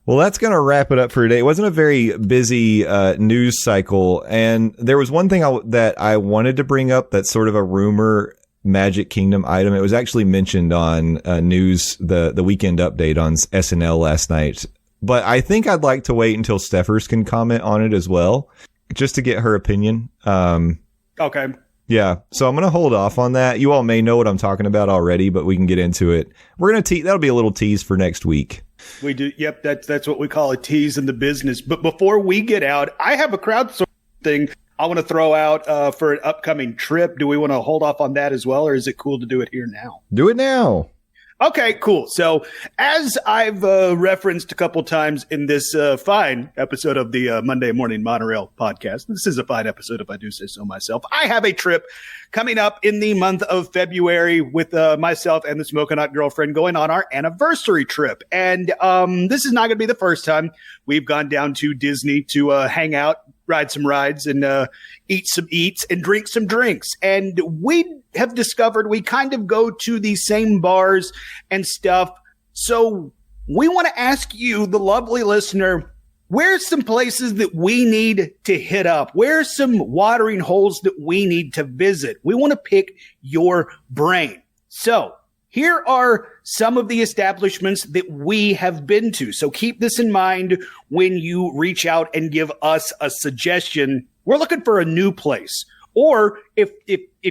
Well, that's going to wrap it up for today. It wasn't a very busy news cycle, and there was one thing that I wanted to bring up that's sort of a rumor Magic Kingdom item. It was actually mentioned on news, the weekend update on SNL last night. But I think I'd like to wait until Steffers can comment on it as well, just to get her opinion. Okay. Yeah. So I'm going to hold off on that. You all may know what I'm talking about already, but we can get into it. We're going to that'll be a little tease for next week. We do. Yep. That's what we call a tease in the business. But before we get out, I have a crowdsourcing thing I want to throw out for an upcoming trip. Do we want to hold off on that as well, or is it cool to do it here now? Do it now. Okay, cool. So as I've referenced a couple times in this fine episode of the Monday Morning Monorail podcast, this is a fine episode if I do say so myself, I have a trip coming up in the month of February with myself and the Smoking Hot Girlfriend going on our anniversary trip. And this is not going to be the first time we've gone down to Disney to hang out, ride some rides, and eat some eats and drink some drinks. And we have discovered we kind of go to the same bars and stuff. So we want to ask you, the lovely listener, where's some places that we need to hit up? Where's some watering holes that we need to visit? We want to pick your brain. So here are some of the establishments that we have been to. So keep this in mind when you reach out and give us a suggestion. We're looking for a new place. Or if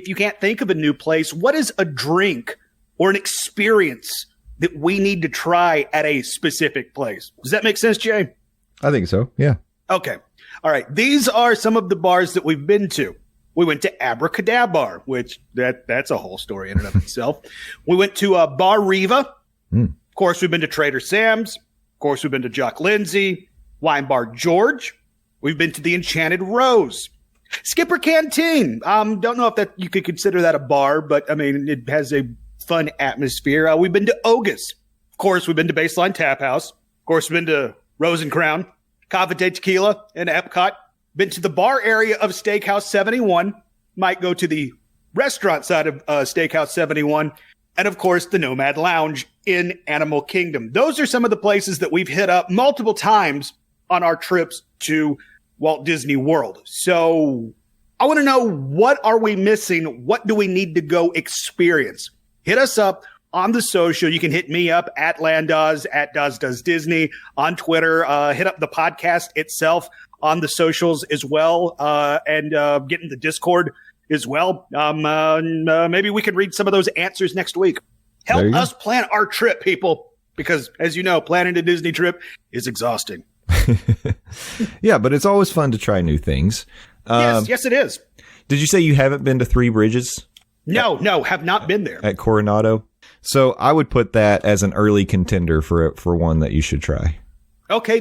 you can't think of a new place, what is a drink or an experience that we need to try at a specific place? Does that make sense, Jay? I think so. Yeah. Okay. All right. These are some of the bars that we've been to. We went to Abracadabar, which that's a whole story in and of itself. We went to Bar Riva. Of course, we've been to Trader Sam's. Of course, we've been to Jock Lindsay, Wine Bar George. We've been to the Enchanted Rose. Skipper Canteen. Don't know if that you could consider that a bar, but I mean, it has a fun atmosphere. We've been to Ogus. Of course, we've been to Baseline Tap House. Of course, we've been to Rose and Crown, Cava de Tequila, and Epcot. Been to the bar area of Steakhouse 71. Might go to the restaurant side of Steakhouse 71. And of course, the Nomad Lounge in Animal Kingdom. Those are some of the places that we've hit up multiple times on our trips to Walt Disney World. So I want to know, what are we missing? What do we need to go experience? Hit us up on the social. You can hit me up at Landoz, at Does Disney on Twitter. Hit up the podcast itself on the socials as well, and get in the Discord as well. Maybe we can read some of those answers next week. Help us plan our trip, people, because as you know, planning a Disney trip is exhausting. Yeah, but it's always fun to try new things. Yes, it is. Did you say you haven't been to Three Bridges? No, have not been there. At Coronado? So I would put that as an early contender for one that you should try. Okay,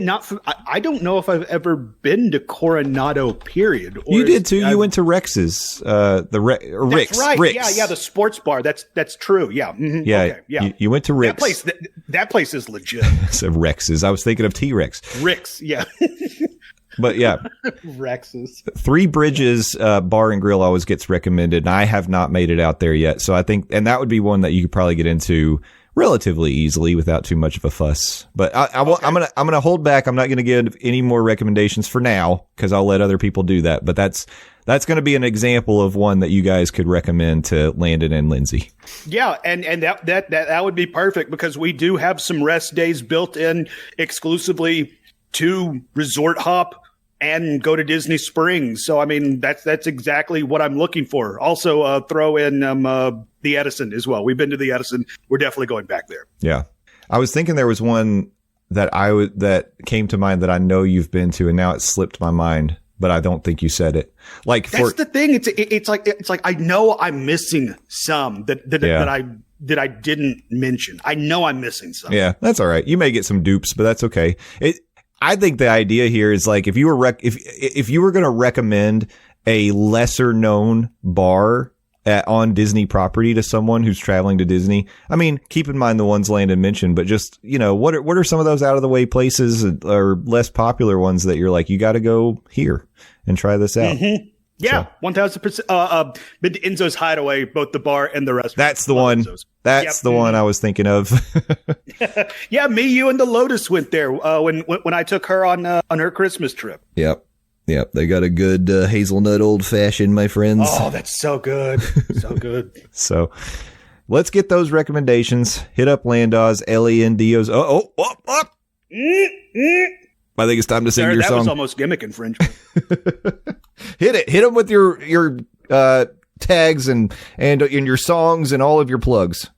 I don't know if I've ever been to Coronado, period. You did too. You went to Rex's, Rick's. That's right. Rick's. Yeah, the sports bar. That's true. Yeah. Mm-hmm. Yeah. Okay, yeah. You went to Rick's. That place is legit. So Rex's. I was thinking of T-Rex. Rick's, yeah. But yeah. Rex's. Three Bridges Bar and Grill always gets recommended, and I have not made it out there yet. So I think, and that would be one that you could probably get into relatively easily without too much of a fuss. But I'm gonna hold back. I'm not gonna give any more recommendations for now because I'll let other people do that. But that's going to be an example of one that you guys could recommend to Landon and Lindsay. Yeah, and that would be perfect because we do have some rest days built in exclusively to Resort Hop and go to Disney Springs. So I mean that's exactly what I'm looking for. Also throw in the Edison as well. We've been to the Edison. We're definitely going back there. Yeah. I was thinking there was one that that came to mind that I know you've been to, and now it slipped my mind, but I don't think you said it. Like that's the thing. It's like I know I'm missing some that I didn't mention. I know I'm missing some. Yeah, that's all right. You may get some dupes, but that's okay. I think the idea here is like if you were if you were going to recommend a lesser known bar on Disney property to someone who's traveling to Disney, I mean, keep in mind the ones Landon mentioned, but just, you know, what are some of those out of the way places or less popular ones that you're like, you got to go here and try this out? Mm-hmm. Yeah, so. 1,000%. Been to Enzo's Hideaway, both the bar and the restaurant. That's the one. Enzo's. That's the one I was thinking of. Yeah, me, you, and the Lotus went there when I took her on her Christmas trip. Yep. Yep, they got a good hazelnut old fashioned, my friends. Oh, that's so good. So good. So let's get those recommendations. Hit up Landos, Lendos. I think it's time to sing your that song. Was almost gimmick infringement. Hit it. Hit them with your tags and your songs and all of your plugs.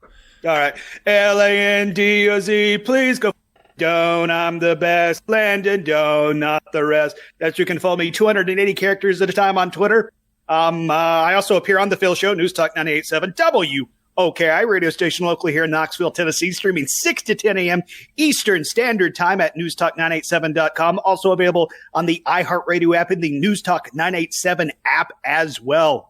All right. Landoz, please go down. I'm the best. Landon, don't, not the rest. That's you can follow me 280 characters at a time on Twitter. I also appear on the Phil Show, News Talk 98.7 WOKI radio station locally here in Knoxville, Tennessee, streaming 6 to 10 a.m. Eastern Standard Time at newstalk987.com. Also available on the iHeartRadio app and the News Talk 987 app as well.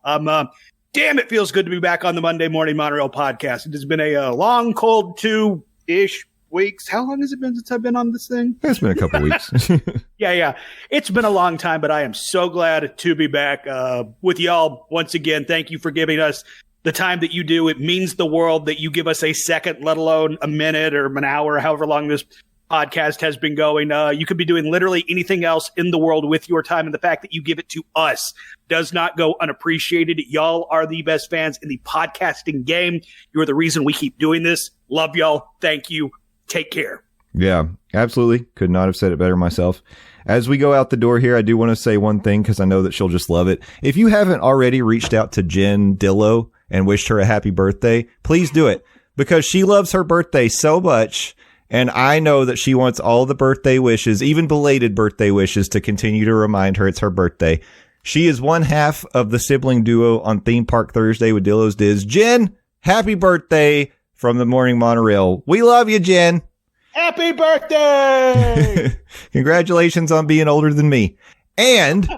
Damn, it feels good to be back on the Monday Morning Monorail podcast. It has been a long, cold 2-ish weeks. How long has it been since I've been on this thing? It's been a couple weeks. Yeah. It's been a long time, but I am so glad to be back with y'all once again. Thank you for giving us the time that you do. It means the world that you give us a second, let alone a minute or an hour, however long this podcast has been going. You could be doing literally anything else in the world with your time, and the fact that you give it to us does not go unappreciated. Y'all are the best fans in the podcasting game. You're the reason we keep doing this. Love y'all. Thank you. Take care. Yeah, absolutely. Could not have said it better myself. As we go out the door here, I do want to say one thing because I know that she'll just love it. If you haven't already reached out to Jen Dillow and wished her a happy birthday, please do it, because she loves her birthday so much. And I know that she wants all the birthday wishes, even belated birthday wishes, to continue to remind her it's her birthday. She is one half of the sibling duo on Theme Park Thursday with Dillo's Diz. Jen, happy birthday from the Morning Monorail. We love you, Jen. Happy birthday! Congratulations on being older than me. And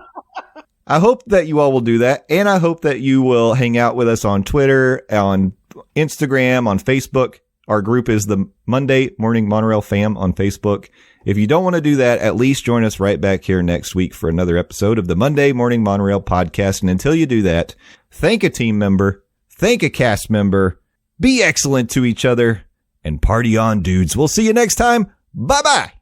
I hope that you all will do that. And I hope that you will hang out with us on Twitter, on Instagram, on Facebook. Our group is the Monday Morning Monorail Fam on Facebook. If you don't want to do that, at least join us right back here next week for another episode of the Monday Morning Monorail podcast. And until you do that, thank a team member, thank a cast member, be excellent to each other, and party on, dudes. We'll see you next time. Bye-bye.